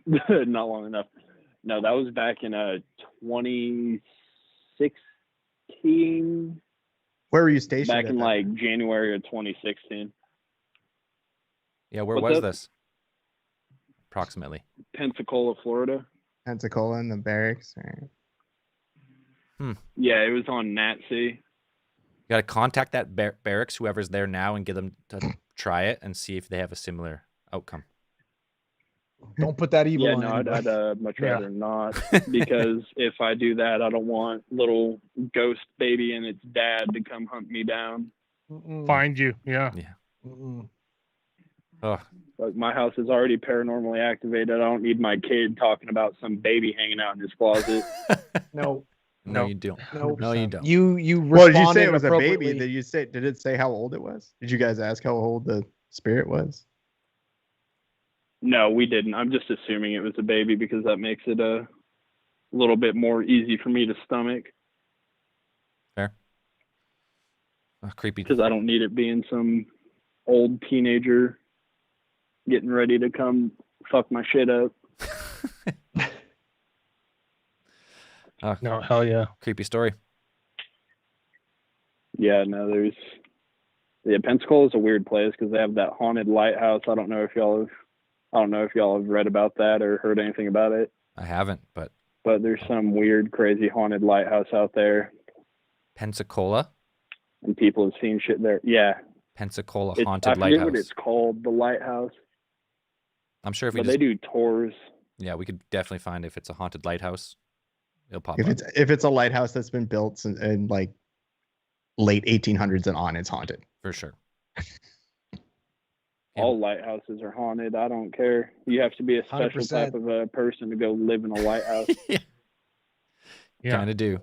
Not long enough. No, that was back in 2016. Where were you stationed? Back in like January of 2016. Yeah, where was this? Approximately. Pensacola, Florida. Pensacola in the barracks. Right. Yeah, it was on Natsy. You got to contact that barracks, whoever's there now, and get them to try it and see if they have a similar outcome. Don't put that evil on no, anybody. I'd much rather not, because if I do that, I don't want little ghost baby and its dad to come hunt me down. Find you. Yeah. Oh. Like my house is already paranormally activated. I don't need my kid talking about some baby hanging out in his closet. No, you don't. No, you don't. You well, did you say it was a appropriately. baby? Did it say how old it was? Did you guys ask how old the spirit was? No, we didn't. I'm just assuming it was a baby because that makes it a little bit more easy for me to stomach. Fair. Creepy. Because I don't need it being some old teenager getting ready to come fuck my shit up. No, hell yeah. Creepy story. Yeah, no, Pensacola is a weird place because they have that haunted lighthouse. I don't know if y'all have read about that or heard anything about it. I haven't, but there's some weird, crazy haunted lighthouse out there. Pensacola? And people have seen shit there. Yeah. Pensacola haunted I forget lighthouse. what it's called, the lighthouse. I'm sure if we they do tours. Yeah, we could definitely find if it's a haunted lighthouse. It'll pop up. If it's a lighthouse that's been built in like late 1800s and on, it's haunted. For sure. All lighthouses are haunted. I don't care. You have to be a special 100%. type of a person to go live in a lighthouse. Yeah. Kind of do.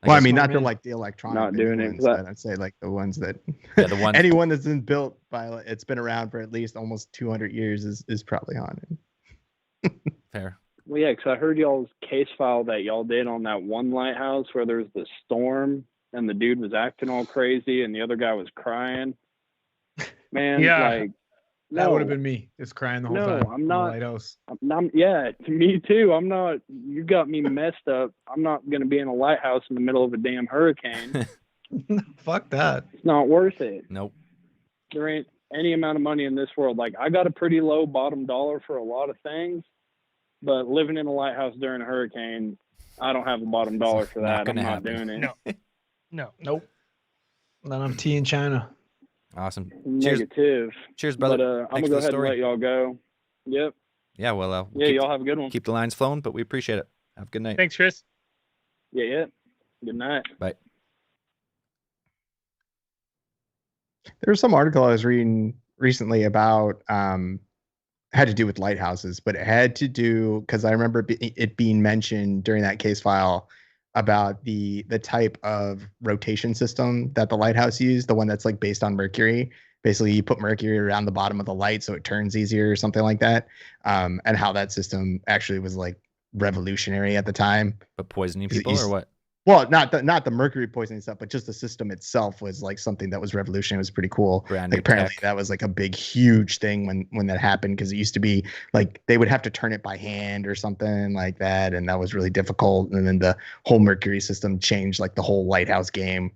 Well, I mean, not the like the electronic not doing it. I'd say like the ones that the ones anyone that's been built by it's been around for at least almost 200 years is probably haunted. Fair. Well, yeah, because I heard y'all's case file that y'all did on that one lighthouse where there was the storm and the dude was acting all crazy and the other guy was crying. Man, like that would have been me, just crying the whole time. No, I'm not. Lighthouse. Yeah, me too. I'm not. You got me messed up. I'm not going to be in a lighthouse in the middle of a damn hurricane. Fuck that. It's not worth it. Nope. There ain't any amount of money in this world. Like I got a pretty low bottom dollar for a lot of things, but living in a lighthouse during a hurricane, I don't have a bottom dollar for that. I'm not doing it. No. Nope. Then I'm tea in China. Awesome. Negative. Cheers, brother. But I'm gonna go ahead and let y'all go. Yep. Yeah. Well. Y'all have a good one. Keep the lines flowing, but we appreciate it. Have a good night. Thanks, Chris. Yeah. Good night. Bye. There was some article I was reading recently about had to do with lighthouses, but it had to do because I remember it being mentioned during that case file about the type of rotation system that the lighthouse used, the one that's like based on mercury. Basically, you put mercury around the bottom of the light so it turns easier or something like that, and how that system actually was like revolutionary at the time. But poisoning people or what? Well, not the mercury poisoning stuff, but just the system itself was like something that was revolutionary. It was pretty cool. Brand Like, new apparently tech. that was like a big, huge thing when that happened, because it used to be like they would have to turn it by hand or something like that, and that was really difficult. And then the whole mercury system changed like the whole lighthouse game,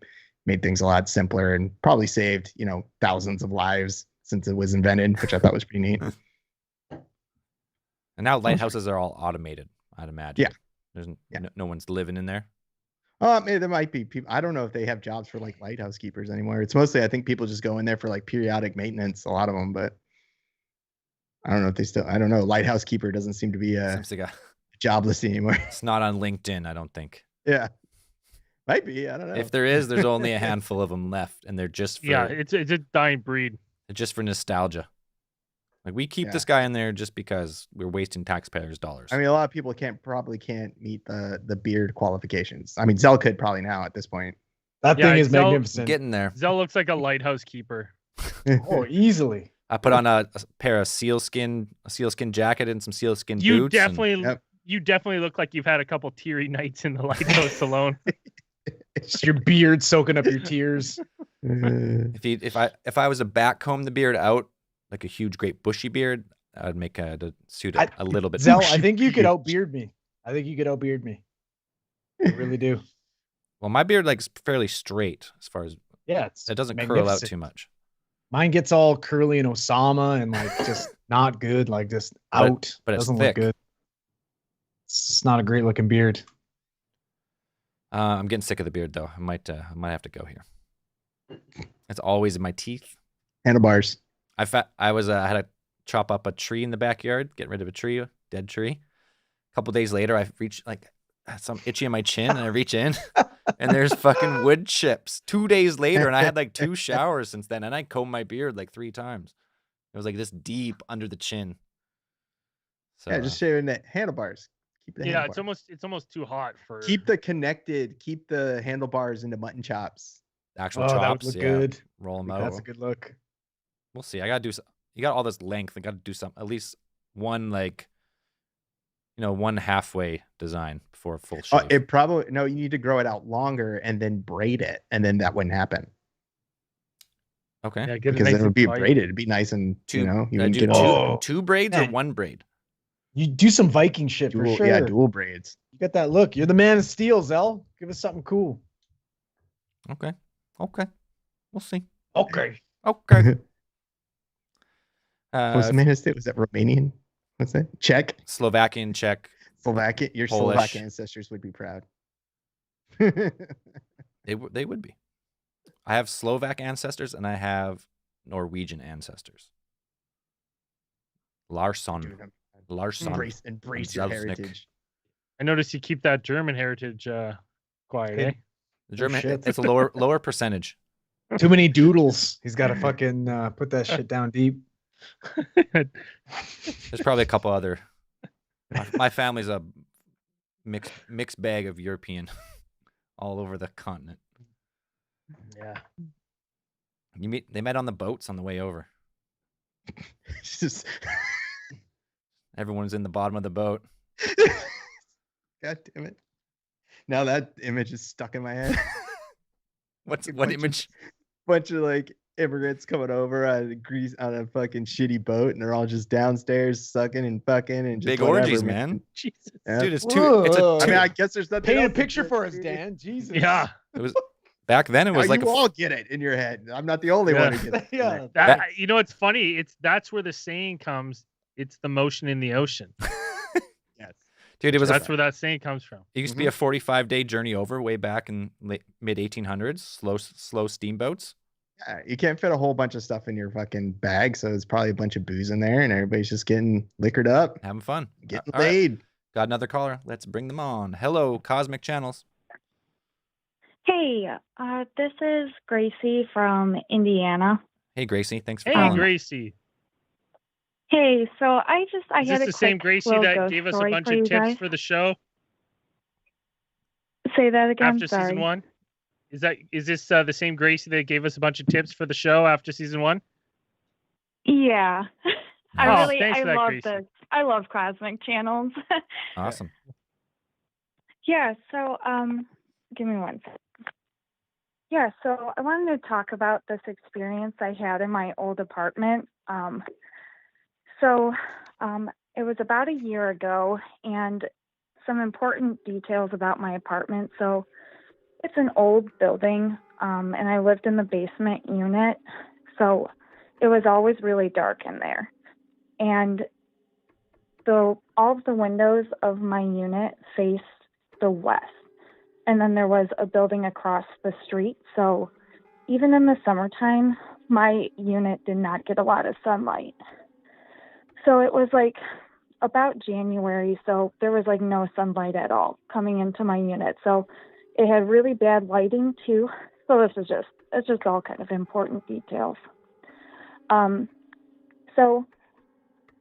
made things a lot simpler, and probably saved thousands of lives since it was invented, which I thought was pretty neat. And now lighthouses are all automated, I'd imagine. Yeah. There's no one's living in there. There might be people. I don't know if they have jobs for like lighthouse keepers anymore. It's mostly, I think, people just go in there for like periodic maintenance. A lot of them, but I don't know if they still. I don't know. Lighthouse keeper doesn't seem to be Seems like jobless anymore. it's not on LinkedIn, I don't think. Yeah, might be. I don't know. If there is, there's only a handful of them left, and they're just for it's a dying breed. just for nostalgia. Like, we keep this guy in there just because we're wasting taxpayers' dollars. I mean, a lot of people probably can't meet the beard qualifications. I mean, Zell could probably now at this point. That thing is magnificent. Getting there. Zell looks like a lighthouse keeper. Oh, easily. I put on a pair of sealskin jacket and some sealskin boots. You definitely look like you've had a couple teary nights in the lighthouse alone. It's your beard soaking up your tears. If I was to backcomb the beard out, like a huge, great bushy beard, I would make the suit a little bit. Zell, I think you could outbeard me. I really do. Well, my beard is fairly straight as far as it doesn't curl out too much. Mine gets all curly and Osama and like just not good, like just out. But it's doesn't thick. look good. It's just not a great looking beard. I'm getting sick of the beard though. I might have to go here. It's always in my teeth. Handlebars. I had to chop up a tree in the backyard, get rid of a dead tree. A couple days later, I reached some itchy in my chin, and I reach in, and there's fucking wood chips. 2 days later, and I had like 2 showers since then, and I combed my beard like 3 times. It was like this deep under the chin. So, just shaving the handlebars. Keep the handlebars. it's almost too hot for. Keep the handlebars into mutton chops. Actual chops, that would look good. Roll them out. That's a good look. We'll see. I gotta do. You got all this length. I gotta do at least one one halfway design before a full shave. You need to grow it out longer and then braid it, and then that wouldn't happen. Okay. Yeah, because then it would be braided. It'd be nice and you wouldn't get two braids or one braid. You do some Viking shit for sure. Yeah, dual braids. You got that look. You're the man of steel, Zell. Give us something cool. Okay. We'll see. Okay. What's the man of steel? Was that Romanian? What's that? Czech? Slovakian, Czech. Slovakian. Your Polish. Slovak ancestors would be proud. They would be. I have Slovak ancestors and I have Norwegian ancestors. Larsson. Embrace your heritage. I noticed you keep that German heritage quiet, eh? The German, it's a lower percentage. Too many doodles. He's got to fucking put that shit down deep. There's probably a couple other. My family's a mixed bag of European, all over the continent. Yeah. They met on the boats on the way over. Everyone's in the bottom of the boat. God damn it! Now that image is stuck in my head. What image? Bunch of like immigrants coming over on a fucking shitty boat, and they're all just downstairs sucking and fucking and just big whatever, orgies, man. Jesus, dude, it's two. I mean, I guess there's nothing. Paint a picture for us, Dan. Jesus. Yeah. It was back then. It was you all get it in your head. I'm not the only one who gets it. Yeah. It's funny. That's where the saying comes. It's the motion in the ocean. Yes. Dude, that's where that saying comes from. It used to be a 45-day journey over way back in mid 1800s. Slow steamboats. Yeah, you can't fit a whole bunch of stuff in your fucking bag, so it's probably a bunch of booze in there, and everybody's just getting liquored up, having fun, getting laid. Right. Got another caller. Let's bring them on. Hello, Cosmic Channels. Hey, this is Gracie from Indiana. Hey, Gracie. Thanks for calling. Hey, Gracie. Hey, so I is had this the same Gracie that gave us a bunch of tips for the show? Say that again. After season 1, is this the same Gracie that gave us a bunch of tips for the show after season 1? Yeah, Gracie. I love Cosmic Channels. Awesome. Yeah, so give me one second. Yeah, so I wanted to talk about this experience I had in my old apartment. So it was about a year ago, and some important details about my apartment. So it's an old building, and I lived in the basement unit. So it was always really dark in there. And all of the windows of my unit faced the west. And then there was a building across the street. So even in the summertime, my unit did not get a lot of sunlight. So it was like about January, so there was like no sunlight at all coming into my unit. So it had really bad lighting too. So it's just all kind of important details. So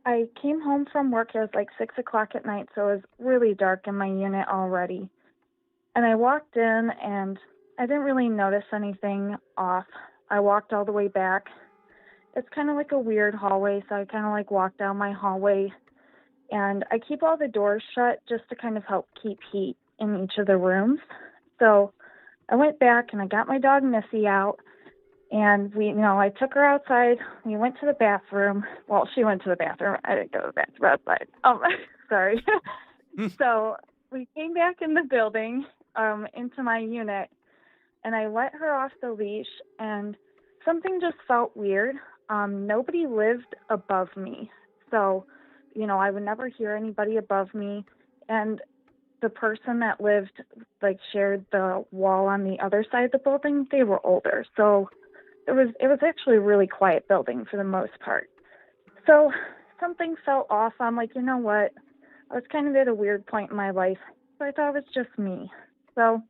I came home from work. It was like 6 o'clock at night, so it was really dark in my unit already. And I walked in, and I didn't really notice anything off. I walked all the way back. It's kind of like a weird hallway, so I kind of like walked down my hallway. And I keep all the doors shut just to kind of help keep heat in each of the rooms. So I went back, and I got my dog Missy out. And I took her outside. We went to the bathroom. Well, she went to the bathroom. I didn't go to the bathroom outside. Sorry. So we came back in the building, into my unit, and I let her off the leash, and something just felt weird. Nobody lived above me. So, I would never hear anybody above me. And the person that lived, shared the wall on the other side of the building, they were older. So it was actually a really quiet building for the most part. So something felt off. I'm like, you know what? I was kind of at a weird point in my life, so I thought it was just me. So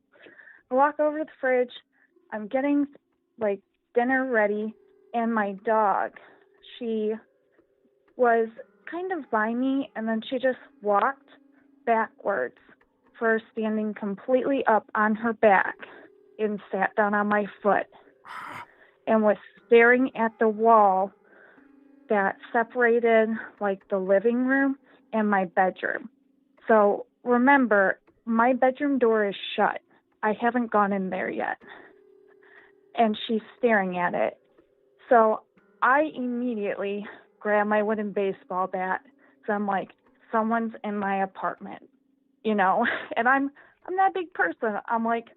I walk over to the fridge. I'm getting dinner ready, and my dog, she was kind of by me, and then she just walked backwards, first standing completely up on her back and sat down on my foot and was staring at the wall that separated the living room and my bedroom. So remember, my bedroom door is shut. I haven't gone in there yet. And she's staring at it. So I immediately grab my wooden baseball bat. So I'm like, someone's in my apartment, and I'm that big person. I'm like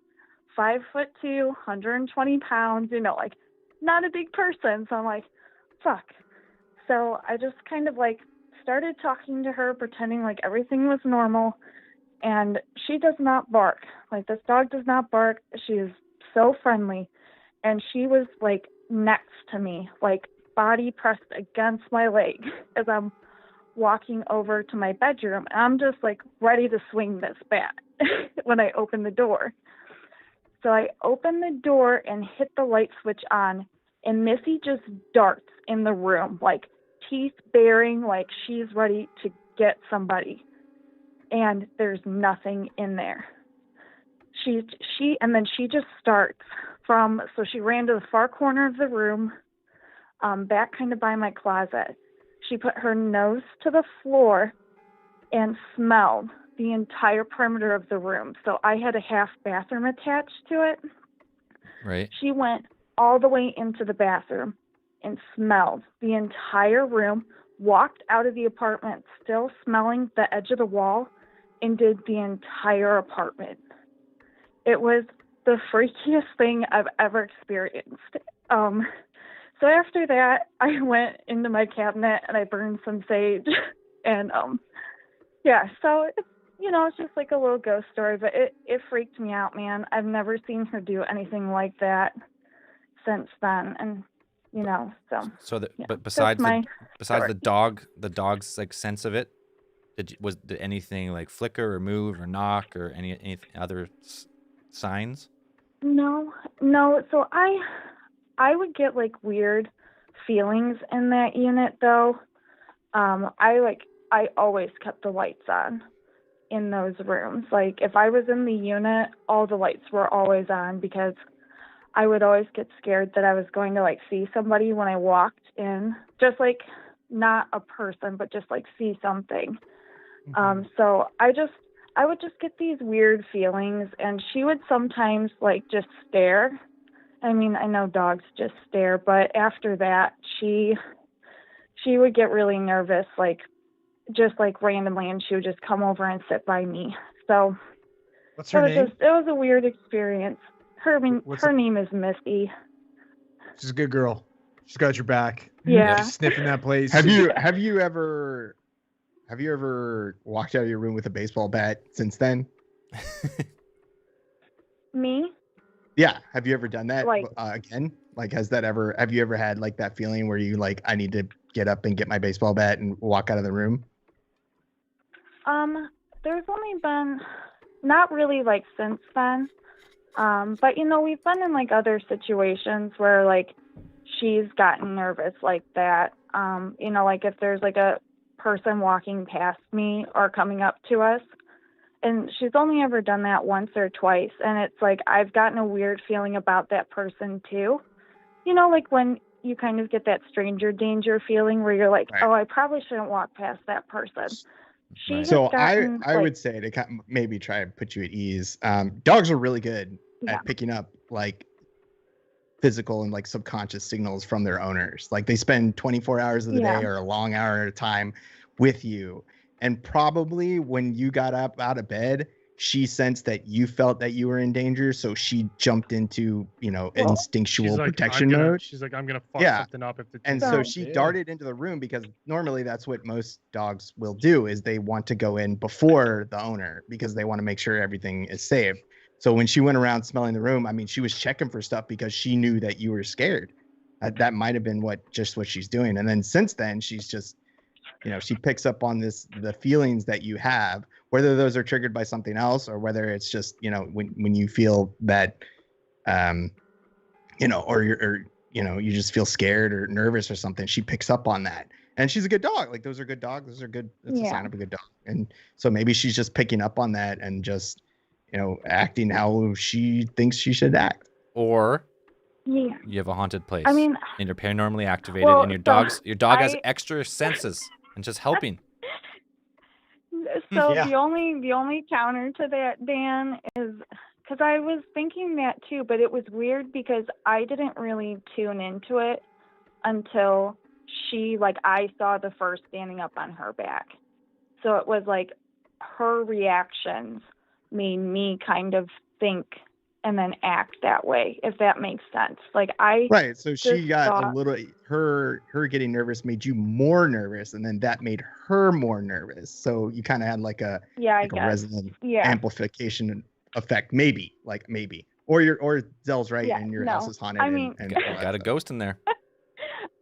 5'2", 120 pounds, not a big person. So I'm like, fuck. So I just kind of started talking to her, pretending like everything was normal. And she does not bark. This dog does not bark. She is so friendly. And she was next to me, body pressed against my leg as I'm walking over to my bedroom. And I'm just ready to swing this bat when I open the door. So I open the door and hit the light switch on, and Missy just darts in the room, teeth baring, she's ready to get somebody. And there's nothing in there. And then she just starts so she ran to the far corner of the room, back kind of by my closet. She put her nose to the floor and smelled the entire perimeter of the room. So I had a half bathroom attached to it. Right. She went all the way into the bathroom and smelled the entire room, walked out of the apartment still smelling the edge of the wall, and did the entire apartment. It was the freakiest thing I've ever experienced. So after that, I went into my cabinet and I burned some sage. And so it's just a little ghost story, but it freaked me out, man. I've never seen her do anything like that since then. And but besides the dog's sense of it, did anything flicker or move or knock or any other signs? No. So I would get weird feelings in that unit though. I always kept the lights on in those rooms. If I was in the unit, all the lights were always on because I would always get scared that I was going to see somebody when I walked in, just not a person, but just see something. So I I would just get these weird feelings, and she would sometimes like just stare. I mean, I know dogs just stare, but after that, she would get really nervous, like just like randomly, and she would just come over and sit by me. So What's her name? it was a weird experience. Her name is Missy. She's a good girl. She's got your back. Yeah. She's sniffing that place. Have you ever walked out of your room with a baseball bat since then? Me? Yeah. Have you ever done that Like- again? Like, have you ever had like that feeling where you like, I need to get up and get my baseball bat and walk out of the room? There's only been, not really like since then. But you know, we've been in like other situations where like she's gotten nervous like that. You know, like if there's like a person walking past me or coming up to us, and she's only ever done that once or twice, and it's like I've gotten a weird feeling about that person too. You know, like when you kind of get that stranger danger feeling where you're like, Right. oh, I probably shouldn't walk past that person. She Right. has So gotten, I would say to maybe try and put you at ease. Dogs are really good Yeah. at picking up like physical and like subconscious signals from their owners. Like they spend 24 hours of the Yeah. day or a long hour at a time with you. And probably when you got up out of bed, she sensed that you felt that you were in danger. So she jumped into, instinctual She's like, protection mode. She's like, I'm gonna fuck Yeah. something up if the And So- so she darted into the room because normally that's what most dogs will do is they want to go in before the owner because they want to make sure everything is safe. So when she went around smelling the room, I mean, she was checking for stuff because she knew that you were scared. That might have been what she's doing. And then since then, she's just, she picks up on the feelings that you have, whether those are triggered by something else or whether it's just, when you feel that, you just feel scared or nervous or something, she picks up on that. And she's a good dog. Like those are good dogs. Those are good. It's a sign of a good dog. And so maybe she's just picking up on that and just, acting how she thinks she should act. Or Yeah. you have a haunted place. I mean, and you're paranormally activated, well, and your so dog has I- extra senses and just helping. So Yeah. the only counter to that, Dan, is because I was thinking that too, but it was weird because I didn't really tune into it until I saw the first standing up on her back. So it was like her reactions made me kind of think and then act that way, if that makes sense. Like Right. So she just got thought- a little, her getting nervous made you more nervous. And then that made her more nervous. So you kind of had like a, yeah, I like a guess. resonant Yeah. amplification effect. Maybe. Or Zell's right. Yeah, And your no. house is haunted. I mean- and Got, all that got a stuff. ghost in there.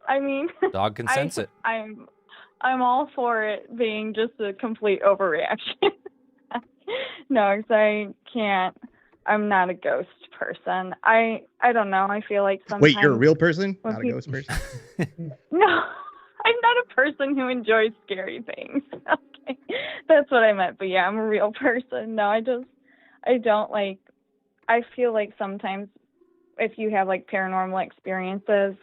I mean, Dog can sense it. I'm all for it being just a complete overreaction. No, 'cause I can't. I'm not a ghost person. I don't know. I feel like sometimes. Wait, you're a real person? when Not a people- ghost person? No, I'm not a person who enjoys scary things. Okay, that's what I meant. But yeah, I'm a real person. No, I don't like. I feel like sometimes if you have like paranormal experiences,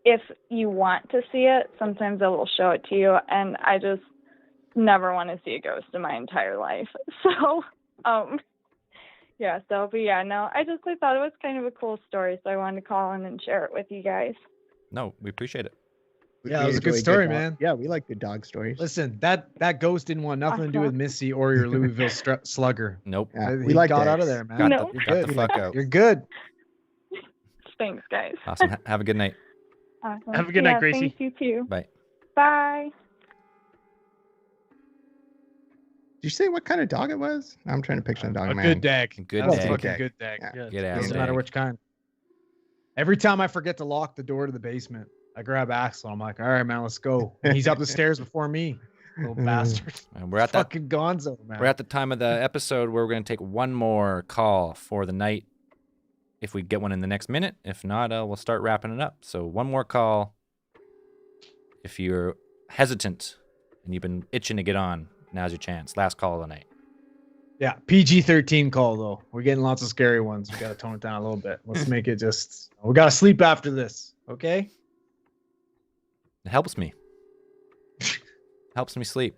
if you want to see it, sometimes it will show it to you, and I just never want to see a ghost in my entire life. So, yeah. So, but yeah, no, I thought it was kind of a cool story, so I wanted to call in and share it with you guys. No, we appreciate it. Yeah, it was a good enjoy story, dog- man. Yeah, we like good dog stories. Listen, that ghost didn't want nothing to do with Missy or your Louisville Slugger. Nope. Yeah, He we like got that. out of there, man. Got, No. the, got the fuck out. You're good. Thanks, guys. Awesome. Have a good night. Awesome. Have a good night, Yeah, Gracie. Thanks, you too. Bye. Bye. Did you say what kind of dog it was? I'm trying to picture the dog. A man. good dag. Good That was a dag. fucking Dag. good dag. Yeah. Yeah, Get it's out. Doesn't good. matter which kind. Every time I forget to lock the door to the basement, I grab Axel. I'm like, all right, man, let's go. And he's up the stairs before me. Little bastard. And we're at that. Fucking gonzo, man. We're at the time of the episode where we're going to take one more call for the night. If we get one in the next minute, if not, we'll start wrapping it up. So one more call. If you're hesitant and you've been itching to get on, now's your chance. Last call of the night. Yeah, PG-13 call though. We're getting lots of scary ones. We gotta tone it down a little bit. Let's make it just. We gotta sleep after this, okay? It helps me. Helps me sleep.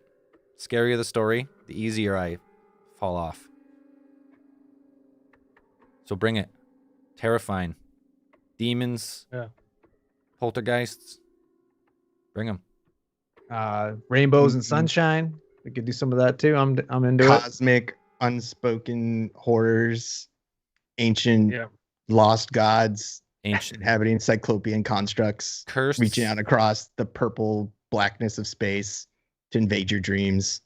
scarier the story, the easier I fall off. So bring it. Terrifying. Demons. Yeah. Poltergeists. Bring them. Rainbows and sunshine. We could do some of that too. I'm into it. Cosmic, unspoken horrors, ancient, lost gods, inhabiting cyclopean constructs, cursed, reaching out across the purple blackness of space to invade your dreams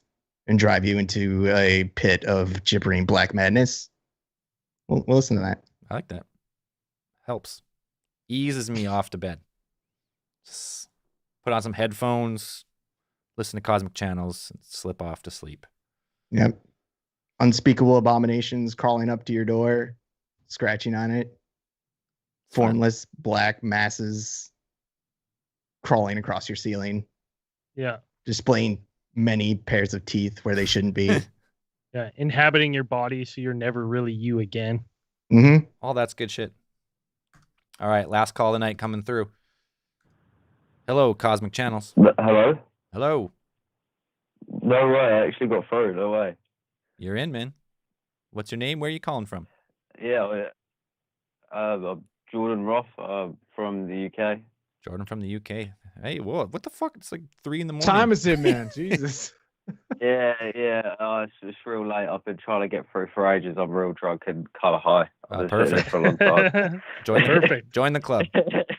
and drive you into a pit of gibbering black madness. We'll listen to that. I like that. Helps. Eases me off to bed. Just put on some headphones, listen to cosmic channels, and slip off to sleep. Yep. Unspeakable abominations crawling up to your door, scratching on it. Formless black masses crawling across your ceiling. Yeah. Displaying many pairs of teeth where they shouldn't be. Yeah. Inhabiting your body so you're never really you again. Mm-hmm. All that's good shit. All right. Last call of the night coming through. Hello, Cosmic Channels. Hello? Hello. No way. I actually got through. No way. You're in, man. What's your name? Where are you calling from? Yeah. I'm Jordan Roth from the UK. Jordan from the UK. Hey, what the fuck? It's like 3 a.m. Time is it, man? Jesus. Yeah. It's real late. I've been trying to get through for ages. I'm real drunk and kind of high. I've been sitting Perfect. there for a long time. Join the club.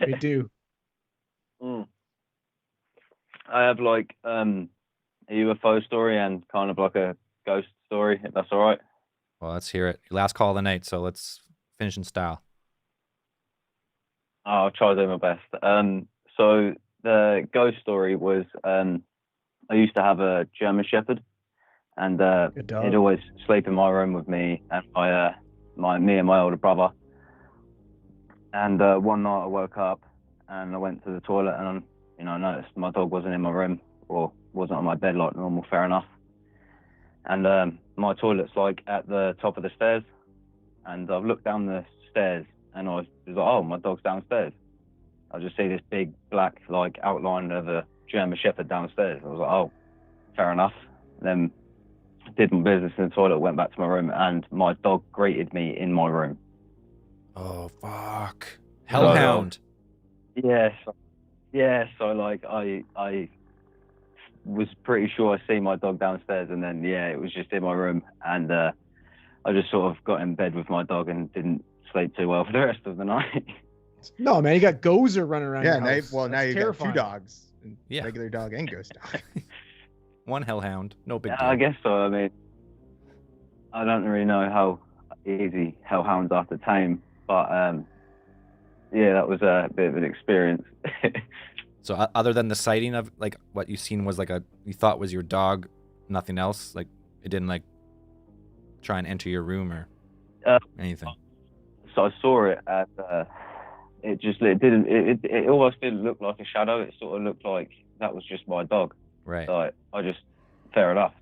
We do. I have like a UFO story and kind of like a ghost story, if that's all right. Well, let's hear it. Last call of the night, so let's finish in style. I'll try to do my best. So the ghost story was I used to have a German Shepherd, and he'd always sleep in my room with me and me and my older brother. And one night I woke up and I went to the toilet and I noticed my dog wasn't in my room or wasn't on my bed like normal, fair enough. And my toilet's like at the top of the stairs, and I've looked down the stairs and I was like, oh, my dog's downstairs. I just see this big black like outline of a German Shepherd downstairs. I was like, oh, fair enough. Then did my business in the toilet, went back to my room, and my dog greeted me in my room. Oh, fuck. Hellhound. Yes. So like I was pretty sure I see my dog downstairs, and then it was just in my room, and I just sort of got in bed with my dog and didn't sleep too well for the rest of the night. No, man, you got Gozer running around. Yeah, your house. now you got 2 dogs. Yeah. Regular dog and ghost dog. One hellhound. No big deal. I guess so. I mean, I don't really know how easy hellhounds are to tame, but that was a bit of an experience. So other than the sighting of like what you seen was like you thought was your dog, nothing else? Like it didn't like try and enter your room or anything? So I saw it and it almost didn't look like a shadow. It sort of looked like that was just my dog. Right. So I just, fair enough.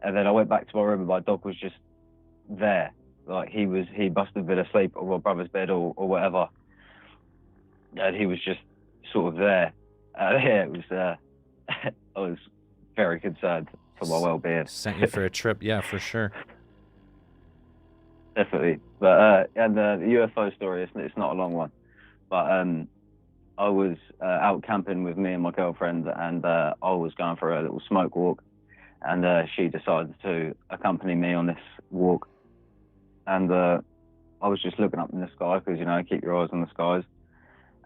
And then I went back to my room and my dog was just there. Like he must have been asleep on my brother's bed or whatever. And he was just sort of there. It was, I was very concerned for my well-being. Sent you for a trip. Yeah, for sure. Definitely. But, and the UFO story, it's not a long one. But I was out camping with me and my girlfriend, and I was going for a little smoke walk, and she decided to accompany me on this walk. And I was just looking up in the sky because, keep your eyes on the skies.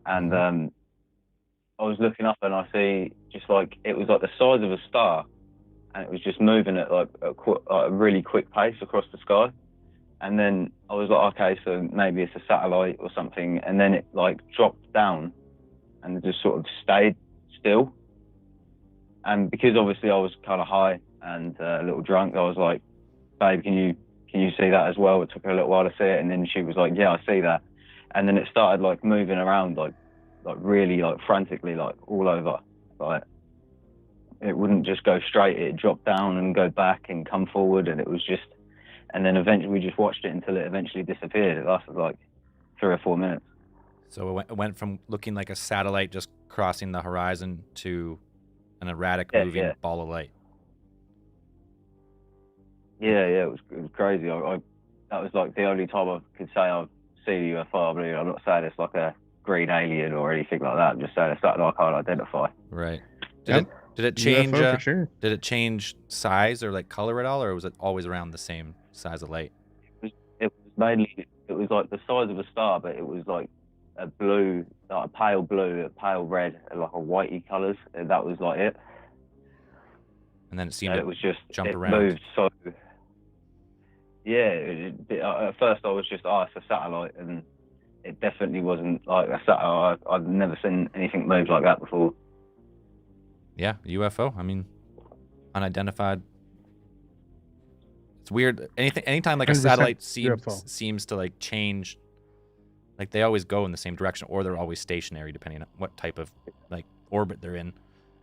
And I was looking up and I see just like, it was like the size of a star, and it was just moving at like a really quick pace across the sky. And then I was like, okay, so maybe it's a satellite or something. And then it like dropped down and it just sort of stayed still. And because obviously I was kind of high and a little drunk, I was like, babe, can you see that as well? It took her a little while to see it. And then she was like, yeah, I see that. And then it started like moving around, like really like frantically, like all over. Like it wouldn't just go straight. It dropped down and go back and come forward. And it was just, and then eventually we just watched it until it eventually disappeared. It lasted like 3 or 4 minutes. So it went from looking like a satellite just crossing the horizon to an erratic moving ball of light. Yeah, it was crazy. That was like the only time I could say I've seen a UFO. I mean, I'm not saying it's like a green alien or anything like that. I'm just saying it's something I can't identify. Right. Did it change? UFO for sure. Did it change size or like color at all, or was it always around the same size of light? It was mainly, it was like the size of a star, but it was like a blue, like a pale blue, a pale red, and like a whitey colours, and that was like it. And then it seemed it was just jumped it around. moved so. Yeah, at first I was just, it's a satellite, and it definitely wasn't like a satellite. I've never seen anything move like that before. Yeah, UFO. I mean, unidentified. It's weird. Anytime like a 100% satellite UFO. seems to like change, like they always go in the same direction, or they're always stationary depending on what type of like orbit they're in.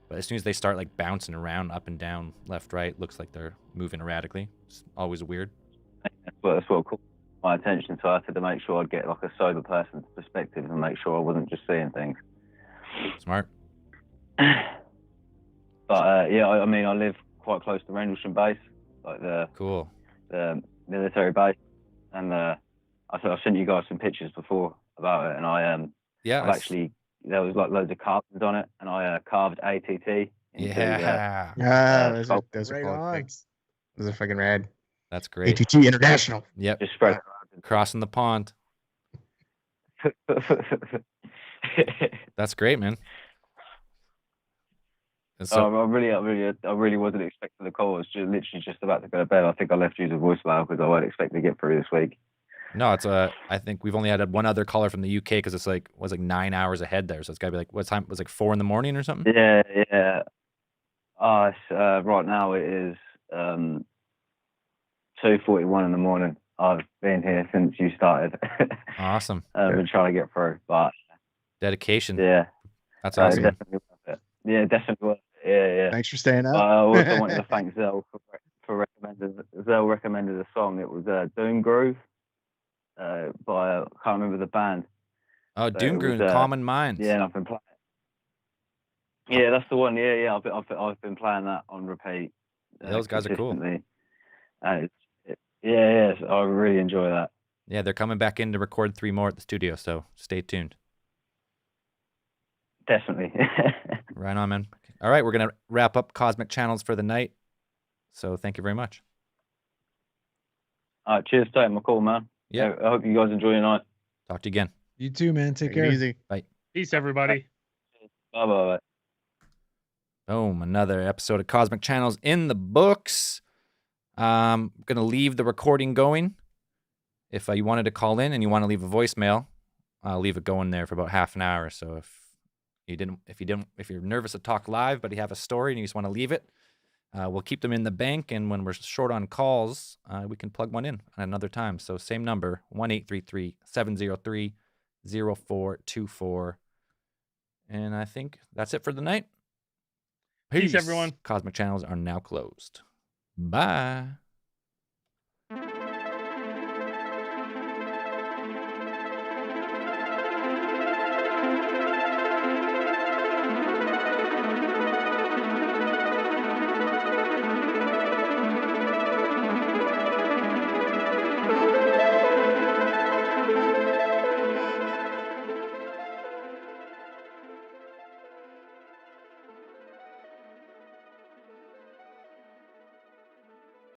But as soon as they start like bouncing around, up and down, left, right, looks like they're moving erratically. It's always weird. That's what caught my attention, so I had to make sure I'd get like a sober person's perspective and make sure I wasn't just seeing things. Smart. But yeah, I mean, I live quite close to Rendlesham Base, like the military base, and I think I've sent you guys some pictures before about it, and I've actually, there was like loads of carvings on it, and I carved ATT. Those are cool things. Those are fucking rad. That's great. ATT International. Yep. Just spread crossing the pond. That's great, man. So, I really wasn't expecting the call. I was literally just about to go to bed. I think I left you a voicemail because I wasn't expecting to get through this week. No, it's I think we've only had one other caller from the UK because it's like 9 hours ahead there. So it's got to be like, what time? It was like 4 in the morning or something? Yeah. Right now it is 2:41 in the morning. I've been here since you started. Awesome. I've been trying to get through, but dedication. Yeah, that's awesome. Definitely worth it. Yeah, definitely worth it. Yeah. Thanks for staying up. I also wanted to thank Zell for recommending. Zell recommended a song. It was Doom Groove by I can't remember the band. Oh, Doom Groove, Common Minds. Yeah, and I've been playing. Yeah, that's the one. Yeah. I've been playing that on repeat. Those guys are cool. Yeah, I really enjoy that. Yeah, they're coming back in to record 3 more at the studio, so stay tuned. Definitely. Right on, man. All right, we're going to wrap up Cosmic Channels for the night. So thank you very much. All right, cheers for taking my call, man. Yeah. I hope you guys enjoy your night. Talk to you again. You too, man. Take care. Easy. Bye. Peace, everybody. Bye. Boom, another episode of Cosmic Channels in the books. I'm going to leave the recording going. If you wanted to call in and you want to leave a voicemail, I'll leave it going there for about half an hour. So if you're nervous to talk live, but you have a story and you just want to leave it, we'll keep them in the bank. And when we're short on calls, we can plug one in at another time. So same number, 1-833-703-0424. And I think that's it for the night. Peace everyone. Cosmic Channels are now closed. Bye.